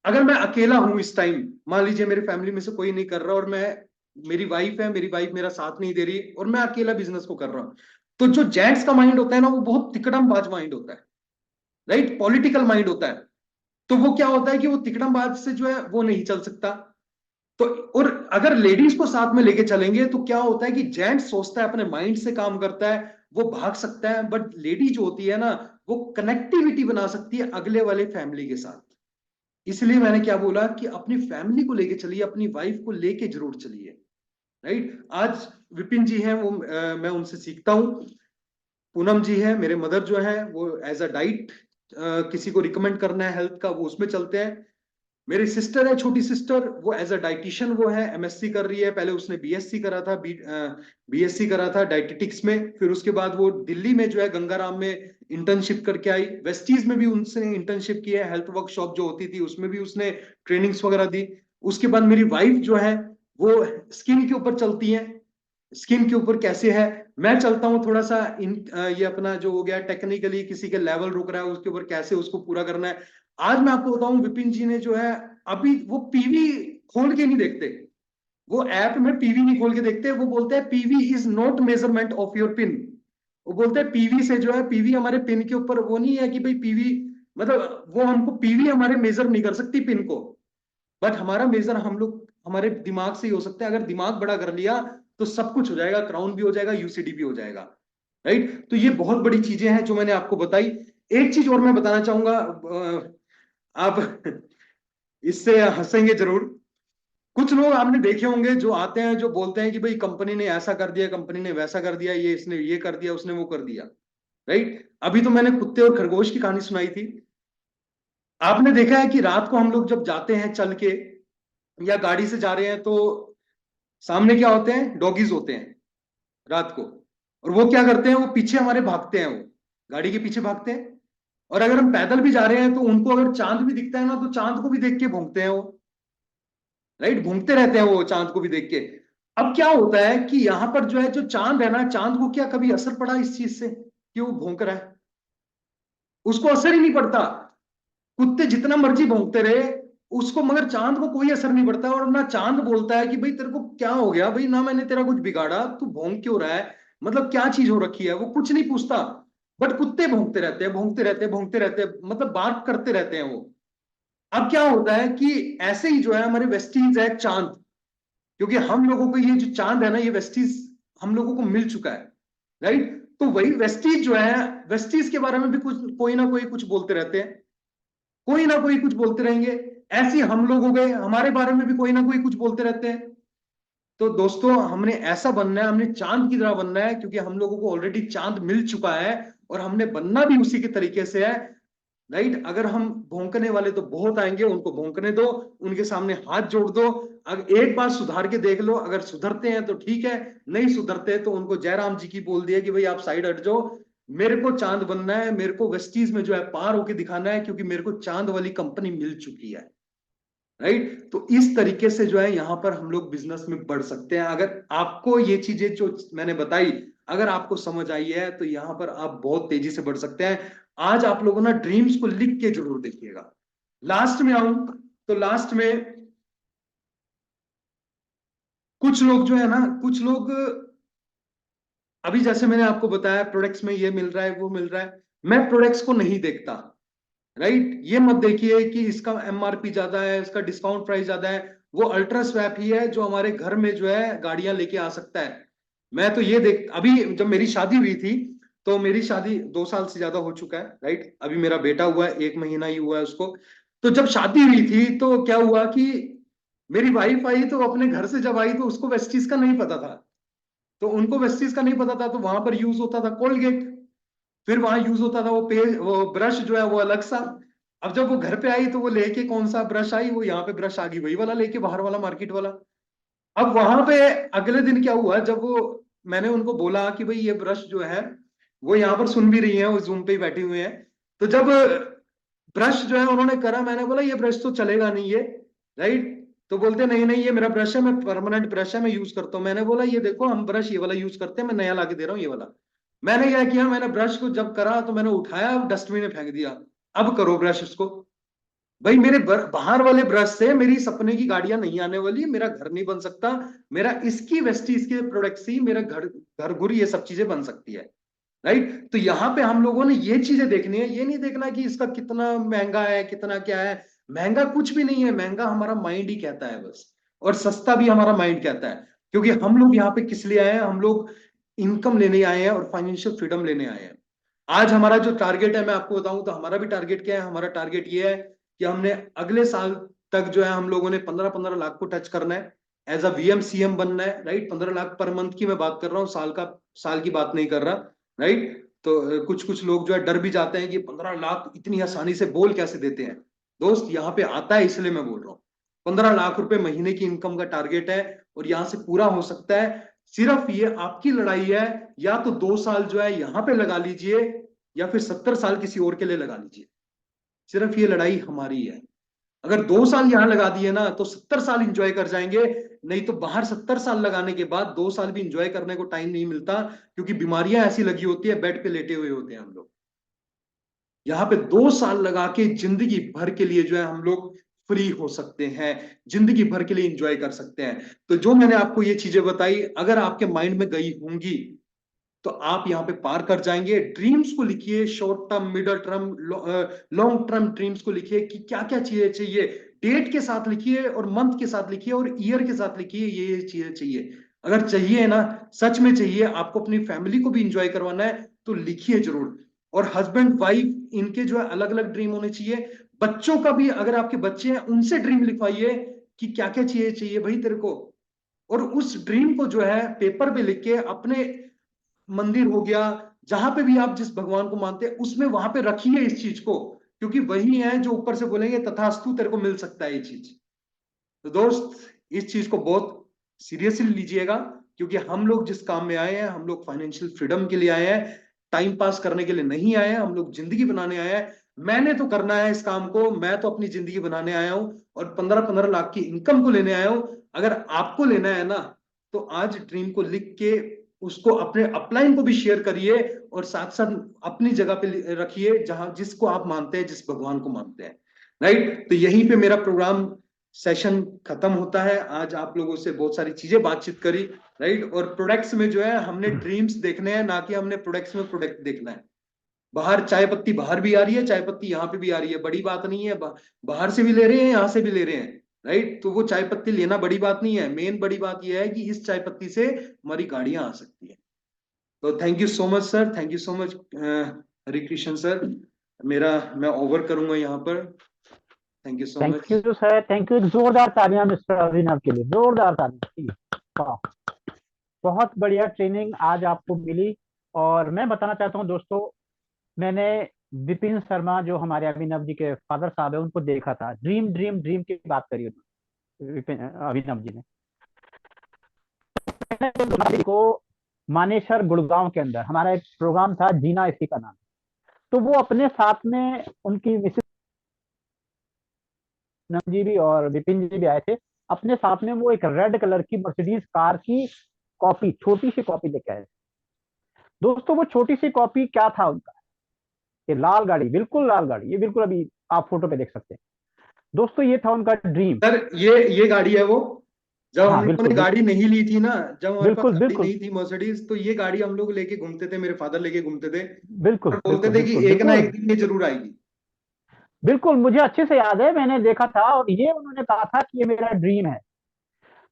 Speaker 2: अगर मैं अकेला हूं इस टाइम, मान लीजिए मेरी फैमिली में से कोई नहीं कर रहा, और मेरी वाइफ है, मेरी वाइफ मेरा साथ नहीं दे रही, और मैं अकेला बिजनेस को कर रहा हूं, तो जो जेंट्स का माइंड होता है ना, वो बहुत तिकड़मबाज माइंड होता है, राइट, पॉलिटिकल माइंड होता है। तो वो क्या होता है कि वो तिकड़मबाज से जो है वो नहीं चल सकता। तो और अगर लेडीज को साथ में लेके चलेंगे तो क्या होता है कि जेंट्स सोचता है, अपने माइंड से काम करता है, वो भाग सकता है, बट लेडी जो होती है ना, वो कनेक्टिविटी बना सकती है अगले वाले फैमिली के साथ। इसलिए मैंने क्या बोला कि अपनी फैमिली को लेके चलिए, अपनी वाइफ को लेके जरूर चलिए, राइट। आज विपिन जी हैं, वो मैं उनसे सीखता हूं। पूनम जी है मेरे मदर जो है, वो एज अ डाइट किसी को रिकमेंड करना है हेल्थ का, वो उसमें चलते हैं। मेरी सिस्टर है, छोटी सिस्टर, वो एज अ डाइटिशियन वो है, एमएससी कर रही है। पहले उसने बीएससी करा था, बीएससी करा था डाइटेटिक्स में। फिर उसके बाद वो दिल्ली में जो है गंगाराम में इंटर्नशिप करके आई। वेस्टीज में भी उनसे इंटर्नशिप की है, हेल्थ वर्कशॉप जो होती थी उसमें भी उसने ट्रेनिंग्स वगैरह दी। उसके बाद मेरी वाइफ जो है वो स्किन के ऊपर चलती है। स्किन के ऊपर कैसे है, मैं चलता हूँ थोड़ा सा ये अपना जो हो गया टेक्निकली, किसी के लेवल रुक रहा है उसके ऊपर कैसे उसको पूरा करना है। आज मैं आपको बताऊं, विपिन जी ने जो है अभी वो पीवी खोल के नहीं देखते, वो ऐप में पीवी नहीं खोल के देखते। वो बोलते हैं PV is not measurement of your pin. वो बोलते हैं पीवी से जो है, पीवी हमारे पिन के ऊपर वो नहीं है कि भाई पीवी, मतलब वो हमको पीवी हमारे मेजर नहीं कर सकती पिन को, बट हमारा मेजर हम लोग हमारे दिमाग से ही हो सकता है। अगर दिमाग बड़ा कर लिया तो सब कुछ हो जाएगा, क्राउन भी हो जाएगा, यूसीडी भी हो जाएगा, राइट। तो ये बहुत बड़ी चीजें हैं जो मैंने आपको बताई। एक चीज और मैं बताना चाहूंगा, आप इससे हंसेंगे जरूर। कुछ लोग आपने देखे होंगे जो आते हैं जो बोलते हैं कि भाई कंपनी ने ऐसा कर दिया, कंपनी ने वैसा कर दिया, ये इसने ये कर दिया, उसने वो कर दिया, राइट। अभी तो मैंने कुत्ते और खरगोश की कहानी सुनाई थी। आपने देखा है कि रात को हम लोग जब जाते हैं चल के या गाड़ी से जा रहे हैं तो सामने क्या होते हैं, डॉगीज होते हैं रात को। और वो क्या करते हैं, वो पीछे हमारे भागते हैं, वो गाड़ी के पीछे भागते हैं। और अगर हम पैदल भी जा रहे हैं तो उनको अगर चांद भी दिखता है ना तो चांद को भी देख के भौंकते हैं वो, राइट। घूमते रहते हैं वो चांद को भी देख के। अब क्या होता है कि यहां पर जो है जो चांद है ना, चांद को क्या कभी असर पड़ा इस चीज से कि वो भौंक रहा है? उसको असर ही नहीं पड़ता। कुत्ते जितना मर्जी भौंकते रहे उसको, मगर चांद को कोई असर नहीं पड़ता। और ना चांद बोलता है कि भाई तेरे को क्या हो गया भाई, ना मैंने तेरा कुछ बिगाड़ा, तू भौंक क्यों रहा है, मतलब क्या चीज हो रखी है, वो कुछ नहीं पूछता। बट कुत्ते भौंकते रहते हैं, भौंकते रहते हैं, भौंकते रहते हैं, मतलब बार्क करते रहते हैं वो। अब क्या होता है कि ऐसे ही जो है हमारे वेस्टीज है चांद, क्योंकि हम लोगों को ये जो चांद है ना, ये वेस्टीज हम लोगों को मिल चुका है, राइट। तो वही वेस्टीज जो है, वेस्टीज के बारे में भी कुछ कोई ना कोई कुछ बोलते रहते हैं, कोई ना कोई कुछ बोलते रहेंगे। ऐसे हम लोग हो गए, हमारे बारे में भी कोई ना कोई कुछ बोलते रहते हैं। तो दोस्तों हमने ऐसा बनना है, हमने चांद की तरह बनना है, क्योंकि हम लोगों को ऑलरेडी चांद मिल चुका है और हमने बनना भी उसी के तरीके से है, राइट। अगर हम भौंकने वाले तो बहुत आएंगे, उनको भौंकने दो, उनके सामने हाथ जोड़ दो। अगर एक बार सुधार के देख लो, अगर सुधरते हैं तो ठीक है, नहीं सुधरते तो उनको जयराम जी की बोल दिया कि भाई आप साइड हट जाओ, मेरे को चांद बनना है, मेरे को वेस्टीज में जो है पार होके दिखाना है, क्योंकि मेरे को चांद वाली कंपनी मिल चुकी है, राइट। तो इस तरीके से जो है यहां पर हम लोग बिजनेस में बढ़ सकते हैं। अगर आपको ये चीजें जो मैंने बताई अगर आपको समझ आई है तो यहां पर आप बहुत तेजी से बढ़ सकते हैं। आज आप लोगों ना ड्रीम्स को लिख के जरूर देखिएगा। लास्ट में आऊं तो लास्ट में कुछ लोग जो है ना, कुछ लोग अभी जैसे मैंने आपको बताया प्रोडक्ट्स में ये मिल रहा है वो मिल रहा है, मैं प्रोडक्ट्स को नहीं देखता, राइट। ये मत देखिए कि इसका एमआरपी ज्यादा है, इसका डिस्काउंट प्राइस ज्यादा है। वो अल्ट्रा स्वैप ही है जो हमारे घर में जो है गाड़ियां लेके आ सकता है। मैं तो ये देख, अभी जब मेरी शादी हुई थी, तो मेरी शादी 2 साल से ज्यादा हो चुका है, राइट। अभी मेरा बेटा हुआ है, 1 महीना ही हुआ है उसको। तो जब शादी हुई थी तो क्या हुआ कि मेरी वाइफ आई, तो अपने घर से जब आई तो उसको वेस्टीज का नहीं पता था। तो उनको वेस्टीज का नहीं पता था, तो वहां पर यूज होता था कोलगेट, फिर वहां यूज होता था वो ब्रश जो है वो अलग सा। अब जब वो घर पे आई तो वो लेके कौन सा ब्रश आई, वो यहाँ पे ब्रश आ गई वही वाला लेके, बाहर वाला मार्केट वाला। अब वहां पे अगले दिन क्या हुआ, जब वो मैंने उनको बोला कि भाई ये ब्रश जो है, वो यहाँ पर सुन भी रही है, वो जूम पे ही बैठी हुई है। तो जब ब्रश जो है उन्होंने करा, मैंने बोला ये ब्रश तो चलेगा नहीं ये, राइट। तो बोलते नहीं नहीं ये मेरा ब्रश है, मैं परमानेंट ब्रश है, मैं यूज करता हूँ। मैंने बोला ये देखो हम ब्रश ये वाला यूज करते हैं, मैं नया ला के दे रहा हूँ ये वाला। मैंने क्या किया, मैंने ब्रश को जब करा तो मैंने उठाया डस्टबिन में फेंक दिया। अब करो ब्रश उसको। भाई मेरे बाहर वाले ब्रश से मेरी सपने की गाड़ियां नहीं आने वाली, मेरा घर नहीं बन सकता, मेरा इसकी वेस्टीज के प्रोडक्ट से ही मेरा घर घर गुर ये सब चीजें बन सकती है, राइट। तो यहाँ पे हम लोगों ने ये चीजें देखनी है, ये नहीं देखना कि इसका कितना महंगा है कितना क्या है। महंगा कुछ भी नहीं है, महंगा हमारा माइंड ही कहता है बस, और सस्ता भी हमारा माइंड कहता है। क्योंकि हम लोग यहाँ पे किस लिए आए हैं, हम लोग इनकम लेने आए हैं और फाइनेंशियल फ्रीडम लेने आए हैं। आज हमारा जो टारगेट है मैं आपको बताऊं तो हमारा भी टारगेट क्या है, हमारा टारगेट ये है कि हमने अगले साल तक जो है हम लोगों ने 15-15 लाख को टच करना है, एज अ वीएमसीएम बनना है, राइट। 15 लाख पर मंथ की मैं बात कर रहा हूँ, साल की बात नहीं कर रहा, राइट। तो कुछ कुछ लोग जो है डर भी जाते हैं कि 15 लाख इतनी आसानी से बोल कैसे देते हैं, दोस्त यहाँ पे आता है, इसलिए मैं बोल रहा हूँ। 15 लाख रुपए महीने की इनकम का टारगेट है और यहाँ से पूरा हो सकता है। सिर्फ ये आपकी लड़ाई है, या तो 2 साल जो है यहाँ पे लगा लीजिए, या फिर 70 साल किसी और के लिए लगा लीजिए। सिर्फ ये लड़ाई हमारी है। अगर 2 साल यहाँ लगा दिए ना तो 70 साल इंजॉय कर जाएंगे। नहीं तो बाहर 70 साल लगाने के बाद 2 साल भी इंजॉय करने को टाइम नहीं मिलता, क्योंकि बीमारियां ऐसी लगी होती है, बेड पे लेटे हुए होते हैं हम लोग। यहाँ पे 2 साल लगा के जिंदगी भर के लिए जो है हम लोग फ्री हो सकते हैं, जिंदगी भर के लिए इंजॉय कर सकते हैं। तो जो मैंने आपको ये चीजें बताई, अगर आपके माइंड में गई होंगी तो आप यहाँ पे पार कर जाएंगे। ड्रीम्स को लिखिए, short term, middle term, long term dreams को लिखिए कि क्या क्या चीजें चाहिए। डेट के साथ लिखिए और मंथ के साथ लिखिए और ईयर के साथ लिखिए, ये चीजें चाहिए। अगर चाहिए ना, सच में चाहिए, आपको अपनी फैमिली को भी इंजॉय करवाना है, तो लिखिए जरूर। और हस्बैंड वाइफ इनके जो है अलग अलग ड्रीम होने चाहिए। बच्चों का भी, अगर आपके बच्चे हैं उनसे ड्रीम लिखवाइए कि क्या क्या चीजें चाहिए भाई तेरे को। और उस ड्रीम को जो है पेपर पे लिख के अपने मंदिर हो गया, जहां पे भी आप जिस भगवान को मानते हैं उसमें वहां पे रखिए इस चीज को, क्योंकि वही है जो ऊपर से बोलेंगे तथास्तु तेरे को मिल सकता है ये चीज। तो दोस्त, इस चीज को बहुत सीरियसली लीजिएगा, क्योंकि हम लोग जिस काम में आए हैं, हम लोग फाइनेंशियल फ्रीडम के लिए आए हैं, टाइम पास करने के लिए नहीं आए हैं। हम लोग जिंदगी बनाने आए हैं। मैंने तो करना है इस काम को, मैं तो अपनी जिंदगी बनाने आया हूं और 15-15 लाख की इनकम को लेने आया हूं। अगर आपको लेना है ना, तो आज ड्रीम को लिख के उसको अपने अपलाइन को भी शेयर करिए और साथ साथ अपनी जगह पे रखिए जहां जिसको आप मानते हैं, जिस भगवान को मानते हैं। राइट, तो यहीं पे मेरा प्रोग्राम सेशन खत्म होता है। आज आप लोगों से बहुत सारी चीजें बातचीत करी। राइट, और प्रोडक्ट्स में जो है हमने ड्रीम्स देखने हैं, ना कि हमने प्रोडक्ट्स में प्रोडक्ट देखना है। बाहर चाय पत्ती बाहर भी आ रही है, चाय पत्ती यहाँ पे भी आ रही है, बड़ी बात नहीं है। बाहर से भी ले रहे हैं, यहाँ से भी ले रहे हैं। राइट, तो वो चाय पत्ती लेना बड़ी बात नहीं है। मेन बड़ी बात यह है कि इस चाय पत्ती से हमारी गाड़ियां आ सकती है। तो thank you so much sir, thank you so much Hari Krishna sir. मैं ओवर करूंगा यहाँ पर। Thank you so
Speaker 1: thank
Speaker 2: much.
Speaker 1: You sir, thank you. एक जोरदार तालियां मिस्टर अभिनव के लिए, जोरदार तालियां। वाह, बहुत बढ़िया ट्रेनिंग आज आपको मिली। और मैं बताना चाहता हूँ दोस्तों, मैंने विपिन शर्मा जो हमारे अभिनव जी के फादर साहब है उनको देखा था। ड्रीम ड्रीम ड्रीम की बात करी उन्होंने, विपिन अभिनव जी ने। मैंने को मानेसर गुड़गांव के अंदर हमारा एक प्रोग्राम था, जीना इसी का नाम। तो वो अपने साथ में उनकी मिसेस जी भी और विपिन जी भी आए थे। अपने साथ में वो एक रेड कलर की मर्सिडीज कार की कॉपी, छोटी सी कॉपी लेके आए। दोस्तों वो छोटी सी कॉपी क्या था उनका, ये लाल गाड़ी, बिल्कुल लाल गाड़ी, ये बिल्कुल अभी आप फोटो पे देख सकते हैं। दोस्तों ये था उनका ड्रीम।
Speaker 2: सर ये गाड़ी है वो, जब हम
Speaker 1: हाँ
Speaker 2: लोगों
Speaker 1: बिल्कुल
Speaker 2: ने गाड़ी नहीं ली थी ना, जब हमारे पास
Speaker 1: बिल्कुल
Speaker 2: गाड़ी
Speaker 1: बिल्कुल
Speaker 2: नहीं थी मर्सिडीज, तो ये गाड़ी हम लोग लेके घूमते थे, मेरे फादर लेके घूमते थे
Speaker 1: बिल्कुल
Speaker 2: और बोलते
Speaker 1: बिल्कुल
Speaker 2: थे कि
Speaker 1: बिल्कुल
Speaker 2: एक ना
Speaker 1: बिल्कुल
Speaker 2: एक दिन ये जरूर आएगी।
Speaker 1: बिल्कुल मुझे अच्छे से याद है, मैंने देखा था और ये उन्होंने कहा था कि ये मेरा ड्रीम है।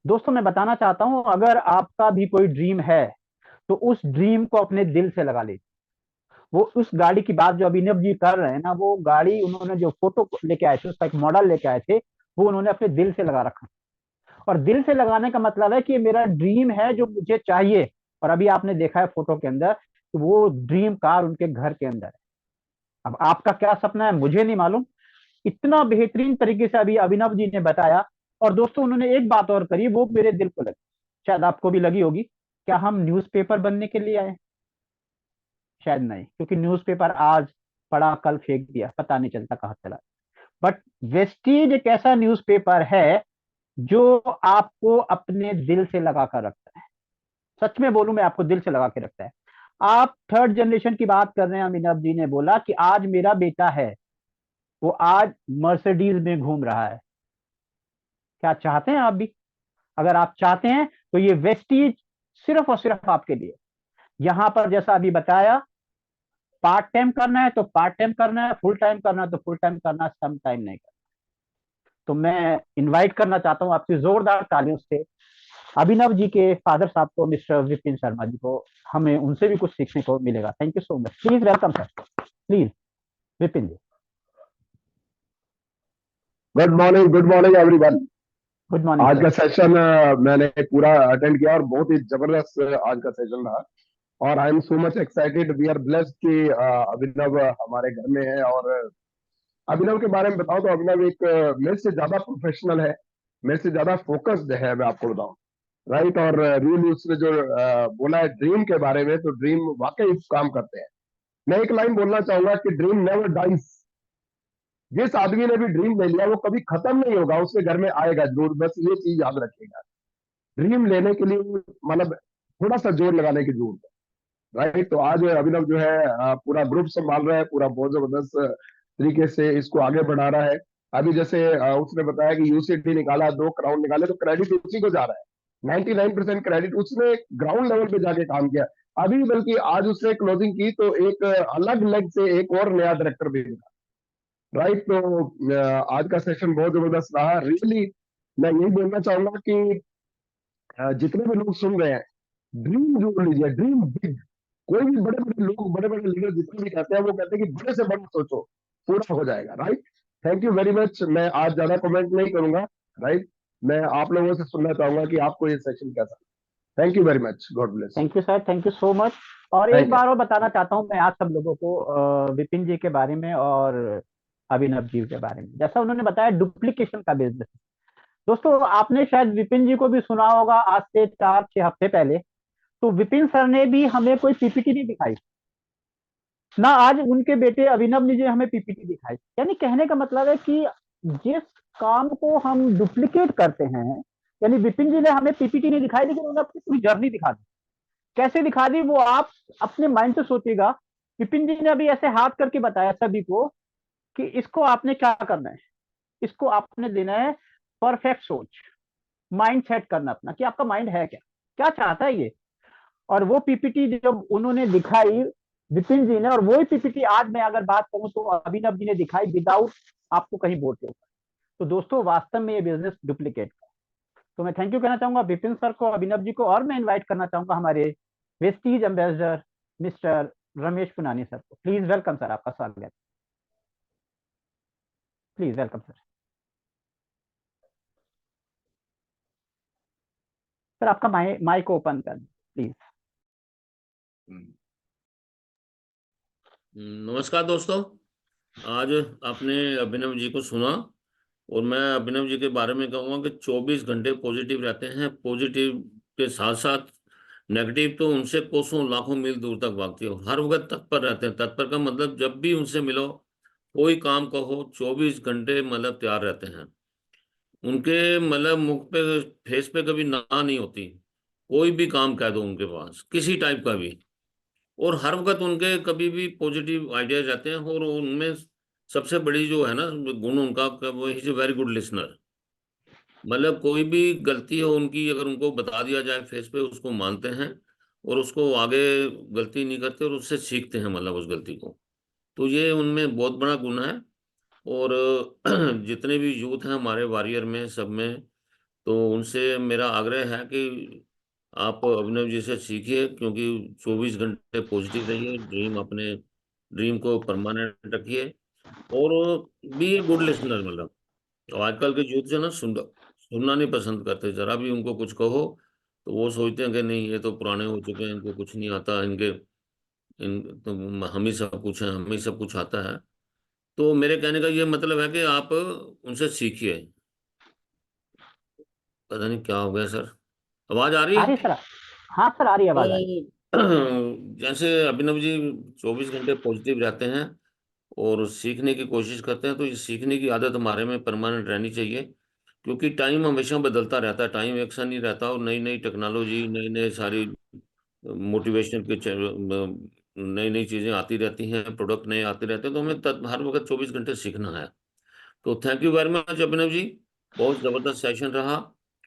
Speaker 1: दोस्तों मैं बताना चाहता हूं, अगर आपका भी कोई ड्रीम है तो उस ड्रीम को अपने दिल से लगा लीजिए। वो उस गाड़ी की बात जो अभिनव जी कर रहे हैं ना, वो गाड़ी उन्होंने जो फोटो लेके आए थे, उसका एक मॉडल लेके आए थे, वो उन्होंने अपने दिल से लगा रखा। और दिल से लगाने का मतलब है कि ये मेरा ड्रीम है जो मुझे चाहिए। और अभी आपने देखा है फोटो के अंदर कि वो ड्रीम कार उनके घर के अंदर है। अब आपका क्या सपना है मुझे नहीं मालूम, इतना बेहतरीन तरीके से अभी अभिनव जी ने बताया। और दोस्तों उन्होंने एक बात और करी, वो मेरे दिल को लगी, शायद आपको भी लगी होगी। क्या हम न्यूज़पेपर बनने के लिए आए? शायद नहीं, क्योंकि न्यूज़पेपर आज पढ़ा कल फेंक दिया, पता नहीं चलता कहाँ चला। बट वेस्टीज एक ऐसा न्यूज़पेपर है जो आपको अपने दिल से लगा कर रखता है। सच में बोलूं, मैं आपको दिल से लगा के रखता है। आप थर्ड जनरेशन की बात कर रहे हैं, अमिनव जी ने बोला कि आज मेरा बेटा है, वो आज मर्सिडीज में घूम रहा है। क्या चाहते हैं आप भी? अगर आप चाहते हैं तो ये वेस्टीज सिर्फ और सिर्फ आपके लिए। यहां पर जैसा अभी बताया, पार्ट टाइम करना है तो पार्ट टाइम करना है, फुल टाइम करना है तो फुल टाइम करना है, सम टाइम नहीं करना। तो मैं इनवाइट करना चाहता हूं आपकी जोरदार तालियों से अभिनव जी के फादर साहब को, मिस्टर विपिन शर्मा जी को। हमें उनसे भी कुछ सीखने को मिलेगा। Thank you so much. Please welcome sir, please Vipin ji.
Speaker 6: Good morning everyone.
Speaker 1: Good morning
Speaker 6: आज
Speaker 1: सर।
Speaker 6: का सेशन मैंने पूरा अटेंड किया और बहुत ही जबरदस्त आज का सेशन रहा। और I am so much excited, we are blessed कि अभिनव हमारे घर में है और अभिनव के बारे में बताऊं तो अभिनव एक मेरे से ज्यादा प्रोफेशनल है, मेरे से ज्यादा फोकस्ड है, मैं आपको बताऊं। राइट। और रियली उसने जो बोला है ड्रीम के बारे में, तो ड्रीम वाकई काम करते हैं। मैं एक लाइन बोलना चाहूंगा कि ड्रीम नेवर डाइज। जिस आदमी ने भी ड्रीम ले लिया वो कभी खत्म नहीं होगा, उसके घर में आएगा जरूर, बस ये चीज याद रखिएगा। ड्रीम लेने के लिए मतलब थोड़ा सा जोर लगाने की जरूरत है। राइट। तो आज अभिनव जो है पूरा ग्रुप संभाल रहा है, पूरा बहुत जबरदस्त तरीके से इसको आगे बढ़ा रहा है। अभी जैसे उसने बताया कि यूसीडी निकाला, 2 क्राउन निकाले, तो क्रेडिट उसी को जा रहा है। 99% क्रेडिट उसने ग्राउंड लेवल पे जाके काम किया। अभी बल्कि आज उसने क्लोजिंग की तो एक अलग लेग से एक और नया डायरेक्टर भी मिला। राइट। तो आज का सेशन बहुत जबरदस्त रहा रियली। मैं यही बोलना चाहूंगा कि जितने भी लोग सुन रहे हैं, ड्रीम जोड़ लीजिए, ड्रीम बिग। कोई भी बड़े बड़े लोग, बड़े बड़े लीडर जितने भी कहते हैं, वो कहते हैं कि बड़े से बड़ा सोचो, पूरा हो जाएगा। Right. Thank you very much. मैं आज ज्यादा कमेंट नहीं करूंगा। राइट। मैं आप लोगों से सुनना चाहूंगा कि आपको ये सेशन कैसा। Thank you very much. God bless.
Speaker 1: Thank you sir, thank you so much. और
Speaker 6: Thank
Speaker 1: एक बार और बताना चाहता हूँ मैं आज सब लोगों को विपिन जी के बारे में और अभिनव जी के बारे में। जैसा उन्होंने बताया डुप्लीकेशन का बिजनेस। दोस्तों आपने शायद विपिन जी को भी सुना होगा आज से 4-6 हफ्ते पहले। तो विपिन सर ने भी हमें कोई पीपीटी नहीं दिखाई, ना आज उनके बेटे अभिनव ने जो हमें पीपीटी दिखाई। यानी कहने का मतलब है कि जिस काम को हम डुप्लीकेट करते हैं, यानी विपिन जी ने हमें पीपीटी नहीं दिखाई, लेकिन उन्होंने अपनी पूरी जर्नी दिखा दी। कैसे दिखा दी वो आप अपने माइंड से सोचिएगा। विपिन जी ने अभी ऐसे हाथ करके बताया सभी को कि इसको आपने क्या करना है, इसको आपने देना है परफेक्ट सोच, माइंड सेट करना अपना कि आपका माइंड है क्या, क्या चाहता है ये। और वो पीपीटी जब उन्होंने दिखाई विपिन जी ने, और वही पीपीटी आज मैं अगर बात करूं तो अभिनव जी ने दिखाई विदाउट आपको कहीं बोर्ड के ऊपर। तो दोस्तों वास्तव में ये बिजनेस डुप्लीकेट का। तो मैं थैंक यू कहना चाहूंगा विपिन सर को, अभिनव जी को, और मैं इनवाइट करना चाहूंगा हमारे Vestige ambassador mister Ramesh Ponnani sir को। प्लीज वेलकम सर, आपका स्वागत है। Please welcome sir. सर आपका माइक ओपन कर प्लीज।
Speaker 7: नमस्कार दोस्तों। आज आपने अभिनव जी को सुना और मैं अभिनव जी के बारे में कहूँगा कि 24 घंटे पॉजिटिव रहते हैं। पॉजिटिव के साथ साथ नेगेटिव तो उनसे कोसों लाखों मील दूर तक भागती हो, हर वक्त तत्पर रहते हैं। तत्पर का मतलब जब भी उनसे मिलो, कोई काम कहो, 24 घंटे मतलब तैयार रहते हैं। उनके मतलब मुख पे, फेस पे कभी ना नहीं होती। कोई भी काम कह दो उनके पास, किसी टाइप का भी, और हर वक्त उनके कभी भी पॉजिटिव आइडियाज रहते हैं। और उनमें सबसे बड़ी जो है ना गुण उनका, वो is a very good listener. मतलब कोई भी गलती हो उनकी, अगर उनको बता दिया जाए फेस पे, उसको मानते हैं और उसको आगे गलती नहीं करते और उससे सीखते हैं, मतलब उस गलती को। तो ये उनमें बहुत बड़ा गुण है। और जितने भी यूथ हैं हमारे वॉरियर में, सब में, तो उनसे मेरा आग्रह है कि आप अभिनव जी से सीखिए, क्योंकि 24 घंटे पॉजिटिव रहिए, ड्रीम अपने ड्रीम को परमानेंट रखिए और बी ए गुड लिसनर। मतलब तो आजकल के यूथ जो ना सुनना नहीं पसंद करते। जरा भी उनको कुछ कहो तो वो सोचते हैं कि नहीं, ये तो पुराने हो चुके हैं, इनको कुछ नहीं आता, इनके इन तो हम ही सब कुछ हैं, हम ही सब कुछ आता है। तो मेरे कहने का ये मतलब है कि आप उनसे सीखिए। पता नहीं क्या हो गया सर, आवाज आ रही
Speaker 1: आ
Speaker 7: है?
Speaker 1: रही है सर? हाँ सर आ रही है, आवाज आ रही
Speaker 7: तो जैसे अभिनव जी 24 घंटे पॉजिटिव रहते हैं और सीखने की कोशिश करते हैं, तो ये सीखने की आदत हमारे में परमानेंट रहनी चाहिए। क्योंकि टाइम हमेशा बदलता रहता है, टाइम एक सा नहीं रहता, और नई नई टेक्नोलॉजी, नई नई सारी मोटिवेशन के नई नई चीजें आती रहती हैं, प्रोडक्ट नए आते रहते हैं। तो हमें हर वक्त 24 घंटे सीखना है। तो thank you very much Abhinav ji, बहुत जबरदस्त सेशन रहा।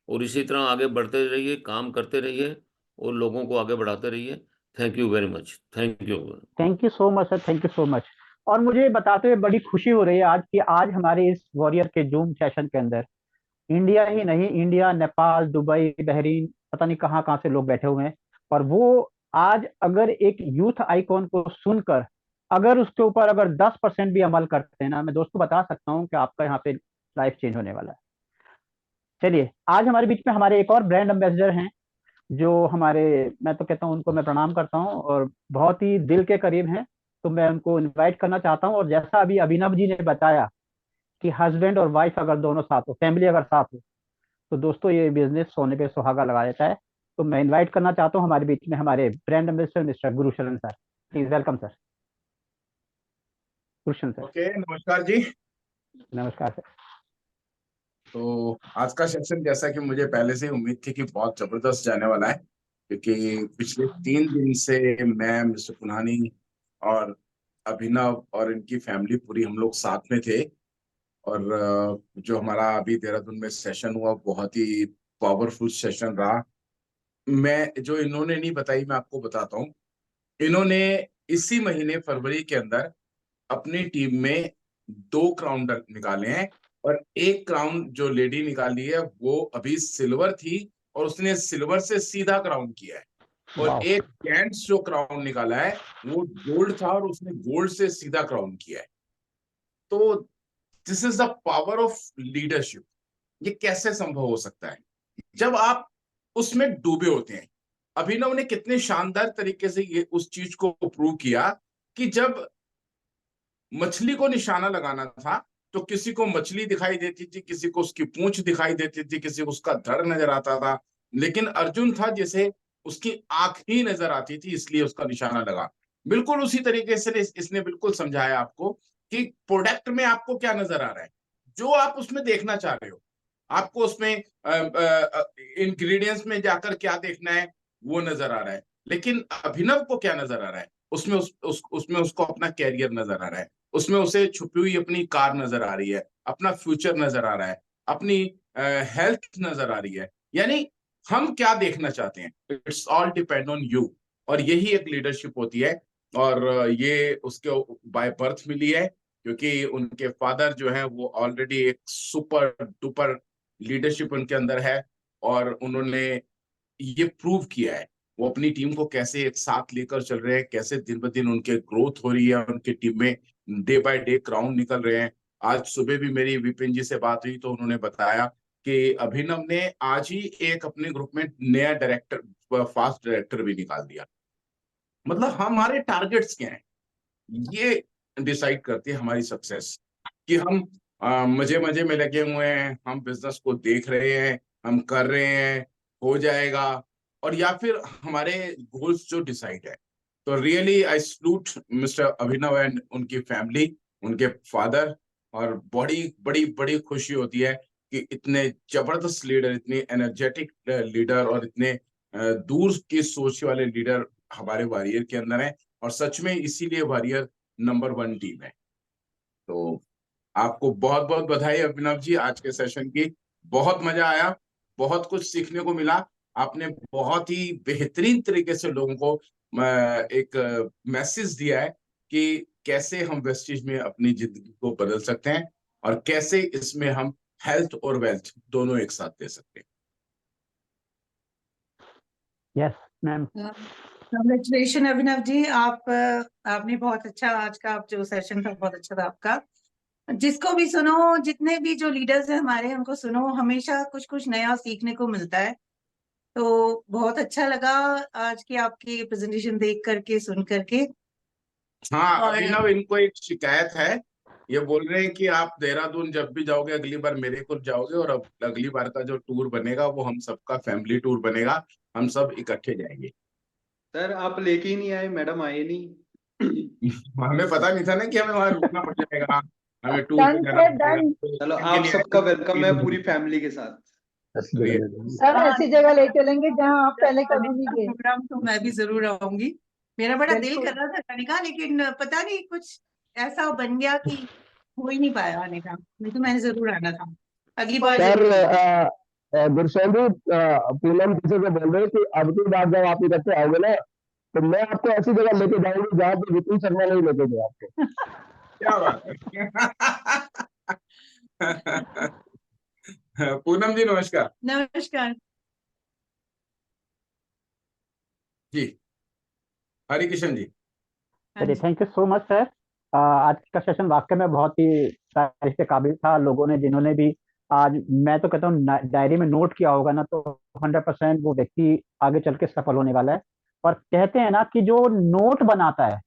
Speaker 7: और इसी तरह आगे बढ़ते रहिए, काम करते रहिए और लोगों को आगे बढ़ाते रहिए। Thank you very much. Thank you.
Speaker 1: Thank you so much sir, thank you so much. और मुझे बताते हुए बड़ी खुशी हो रही है आज कि आज हमारे इस वॉरियर के जूम सेशन के अंदर इंडिया ही नहीं, इंडिया, नेपाल, दुबई, बहरीन, पता नहीं कहाँ कहाँ से लोग बैठे हुए हैं। और वो आज अगर एक यूथ आइकॉन को सुनकर अगर उसके ऊपर अगर 10% भी अमल करते हैं ना, मैं दोस्तों बता सकता हूँ कि आपका यहाँ पे लाइफ चेंज होने वाला है। चलिए, आज हमारे बीच में हमारे एक और ब्रांड एम्बेसडर हैं जो हमारे, मैं तो कहता हूँ उनको मैं प्रणाम करता हूँ और बहुत ही दिल के करीब हैं। तो मैं उनको इनवाइट करना चाहता हूँ। और जैसा अभी अभिनव जी ने बताया कि हस्बैंड और वाइफ अगर दोनों साथ हो, फैमिली अगर साथ हो, तो दोस्तों ये बिजनेस सोने पे सुहागा लगा देता है। तो मैं इनवाइट करना चाहता हूँ हमारे बीच में हमारे brand ambassador mister Gursharan sir. Please welcome sir, Gursharan sir.
Speaker 8: Okay, नमस्कार जी।
Speaker 1: नमस्कार सर।
Speaker 8: तो आज का सेशन जैसा कि मुझे पहले से ही उम्मीद थी कि बहुत जबरदस्त जाने वाला है, क्योंकि पिछले 3 दिन से मैं, मिस्टर पुनानी और अभिनव और इनकी फैमिली पूरी हम लोग साथ में थे। और जो हमारा अभी देहरादून में सेशन हुआ बहुत ही पावरफुल सेशन रहा। मैं जो इन्होंने नहीं बताई मैं आपको बताता हूँ। इन्होंने इसी महीने फरवरी के अंदर अपनी टीम में 2 क्राउन निकाले हैं, और एक क्राउन जो लेडी निकाली है वो अभी सिल्वर थी और उसने सिल्वर से सीधा क्राउन किया है। और
Speaker 1: वाह,
Speaker 8: एक जेंट्स जो क्राउन निकाला है वो गोल्ड था और उसने गोल्ड से सीधा क्राउन किया है। तो this is the power of leadership. ये कैसे संभव हो सकता है जब आप उसमें डूबे होते हैं। अभिनव ने कितने शानदार तरीके से ये उस चीज को प्रूव किया कि जब मछली को निशाना लगाना था तो किसी को मछली दिखाई देती थी, किसी को उसकी पूंछ दिखाई देती थी, किसी को उसका धड़ नजर आता था, लेकिन अर्जुन था जिसे उसकी आंख ही नजर आती थी, इसलिए उसका निशाना लगा। बिल्कुल उसी तरीके से इसने बिल्कुल समझाया आपको कि प्रोडक्ट में आपको क्या नजर आ रहा है, जो आप उसमें देखना चाह रहे हो। आपको उसमें इंग्रेडिएंट्स में जाकर क्या देखना है वो नजर आ रहा है, लेकिन अभिनव को क्या नजर आ रहा है, उसमें उसमें उसको अपना कैरियर नजर आ रहा है, उसमें उसे छुपी हुई अपनी कार नजर आ रही है, अपना फ्यूचर नजर आ रहा है, अपनी हेल्थ नजर आ रही है। यानी हम क्या देखना चाहते हैं, it's all depend on you. और यही एक लीडरशिप होती है। और ये उसके बाय बर्थ मिली है, क्योंकि उनके फादर जो है वो ऑलरेडी एक सुपर डुपर लीडरशिप उनके अंदर है, और उन्होंने ये प्रूव किया है। वो अपनी टीम को कैसे एक साथ लेकर चल रहे हैं, कैसे दिन ब दिन उनके ग्रोथ हो रही है, उनकी टीम में डे बाय डे क्राउन निकल रहे हैं। आज सुबह भी मेरी विपिन जी से बात हुई तो उन्होंने बताया कि अभिनव ने आज ही एक अपने ग्रुप में नया डायरेक्टर, फास्ट डायरेक्टर भी निकाल दिया। मतलब हमारे टारगेट्स क्या हैं, ये डिसाइड करती है हमारी सक्सेस। कि हम मजे मजे में लगे हुए हैं, हम बिजनेस को देख रहे हैं, हम कर रहे हैं, हो जाएगा, और या फिर हमारे गोल्स जो डिसाइड है। तो really I salute mister Abhinav and उनकी फैमिली, उनके फादर। और बड़ी बड़ी बड़ी खुशी होती है कि इतने जबरदस्त लीडर, इतने एनर्जेटिक लीडर और इतने दूर की सोच वाले लीडर हमारे वॉरियर के अंदर हैं। और सच में इसीलिए वॉरियर नंबर 1 टीम है। तो आपको बहुत बहुत बधाई अभिनव जी आज के सेशन की। बहुत मजा आया, बहुत कुछ सीखने को मिला। आपने बहुत ही बेहतरीन तरीके से लोगों को एक मैसेज दिया है कि कैसे हम वेस्टेज में अपनी जिंदगी को बदल सकते हैं और कैसे इसमें हम हेल्थ और वेल्थ दोनों एक साथ दे सकते हैं।
Speaker 1: Yes ma'am.
Speaker 9: Congratulation Abhinav ji, आपने बहुत अच्छा, आज का जो सेशन था बहुत अच्छा था आपका। जिसको भी सुनो, जितने भी जो लीडर्स हैं हमारे, उनको सुनो, हमेशा कुछ कुछ नया सीखने को मिलता है। तो बहुत अच्छा लगा आज की आपकी प्रेजेंटेशन देख करके, सुन करके।
Speaker 8: हाँ
Speaker 9: और
Speaker 8: अभिनव, इनको एक शिकायत है। ये बोल रहे हैं कि आप देहरादून जब भी जाओगे अगली बार मेरे को जाओगे, और अब अगली बार का जो टूर बनेगा वो हम सबका फैमिली टूर बनेगा, हम सब इकट्ठे जाएंगे।
Speaker 2: सर आप लेके ही नहीं आए, मैडम आए नहीं।
Speaker 8: हमें पता नहीं था ना कि हमें वहां रुकना पड़ जाएगा, हमें टूर पे जाना पड़ेगा। तो
Speaker 2: चलो
Speaker 8: इनके
Speaker 2: आप
Speaker 8: लिए
Speaker 2: सबका वेलकम है पूरी फैमिली के साथ।
Speaker 10: सर ऐसी जगह ले चलेंगे जहाँ आप पहले कभी नहीं गए।
Speaker 9: प्रोग्राम तो मैं भी जरूर आऊंगी। मेरा बड़ा दिल
Speaker 10: बिल्कुल।
Speaker 9: कर रहा था जाने का, लेकिन पता नहीं कुछ ऐसा बन गया कि हो ही नहीं पाया आने का। नहीं तो मैंने जरूर आना था, अगली बार
Speaker 6: सर
Speaker 9: जरूर आऊंगी।
Speaker 6: गुरसेन जी, पूनम किसी से बोल रहे हैं कि अब की बार जब आप इकट्ठे आओगे ना तो मैं आपको ऐसी जगह लेके जाऊंगी जहाँ पे विपिन शर्मा नहीं लेके गए आपको।
Speaker 8: क्या बात है। पूनम जी नमस्कार।
Speaker 9: नमस्कार
Speaker 8: जी, हरि किशन जी।
Speaker 9: हाँ
Speaker 1: चलिए,
Speaker 9: जी।
Speaker 1: Thank you so much sir. आज का सेशन वाकई में बहुत ही तारीफ के काबिल था। लोगों ने, जिन्होंने भी आज, मैं तो कहता हूँ, डायरी में नोट किया होगा ना, तो 100% वो व्यक्ति आगे चल के सफल होने वाला है। और कहते हैं ना कि जो नोट बनाता है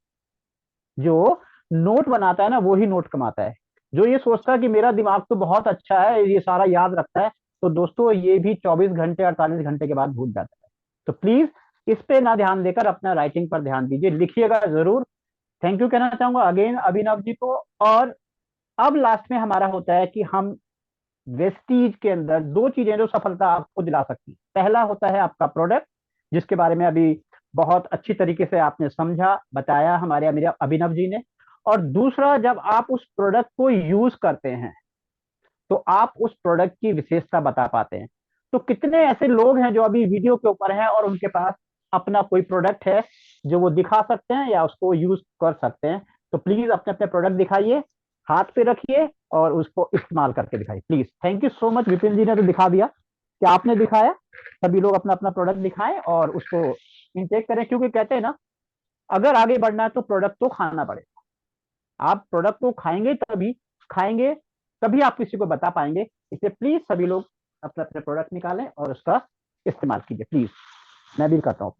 Speaker 1: जो नोट बनाता है ना वो ही नोट कमाता है। जो ये सोचता है कि मेरा दिमाग तो बहुत अच्छा है, ये सारा याद रखता है, तो दोस्तों ये भी 24 घंटे 48 घंटे के बाद भूल जाता है। तो प्लीज इस पे ना ध्यान देकर अपना राइटिंग पर ध्यान दीजिए, लिखिएगा जरूर। थैंक यू कहना चाहूंगा अगेन अभिनव जी को। और अब लास्ट में हमारा होता है कि हम वेस्टीज के अंदर दो चीजें जो सफलता आपको दिला सकती है। पहला होता है आपका प्रोडक्ट, जिसके बारे में अभी बहुत अच्छी तरीके से आपने समझा बताया हमारे मेरे अभिनव जी ने। और दूसरा, जब आप उस प्रोडक्ट को यूज करते हैं तो आप उस प्रोडक्ट की विशेषता बता पाते हैं। तो कितने ऐसे लोग हैं जो अभी वीडियो के ऊपर हैं और उनके पास अपना कोई प्रोडक्ट है जो वो दिखा सकते हैं या उसको यूज कर सकते हैं। तो प्लीज अपने अपने प्रोडक्ट दिखाइए, हाथ पे रखिए और उसको इस्तेमाल करके दिखाइए please. Thank you so much. Vipin ji ने तो दिखा दिया कि आपने दिखाया, सभी लोग अपना अपना प्रोडक्ट दिखाएं और उसको इनटेक करें, क्योंकि कहते हैं ना, अगर आगे बढ़ना है तो प्रोडक्ट तो खाना पड़ेगा। आप प्रोडक्ट को खाएंगे तभी आप किसी को बता पाएंगे। इसलिए प्लीज सभी लोग अपने अपने प्रोडक्ट निकालें और उसका इस्तेमाल कीजिए प्लीज। मैं भी करता हूँ।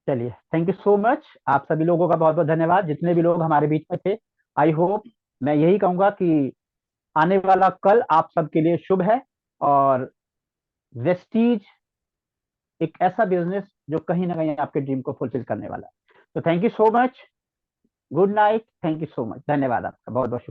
Speaker 1: चलिए, थैंक यू सो मच। आप सभी लोगों का बहुत बहुत धन्यवाद, जितने भी लोग हमारे बीच में थे। आई होप, मैं यही कहूंगा कि आने वाला कल आप सबके लिए शुभ है और वेस्टीज एक ऐसा बिजनेस जो कहीं ना कहीं आपके ड्रीम को फुलफिल करने वाला है। तो thank you so much, good night, thank you so much, धन्यवाद आपका बहुत बहुत।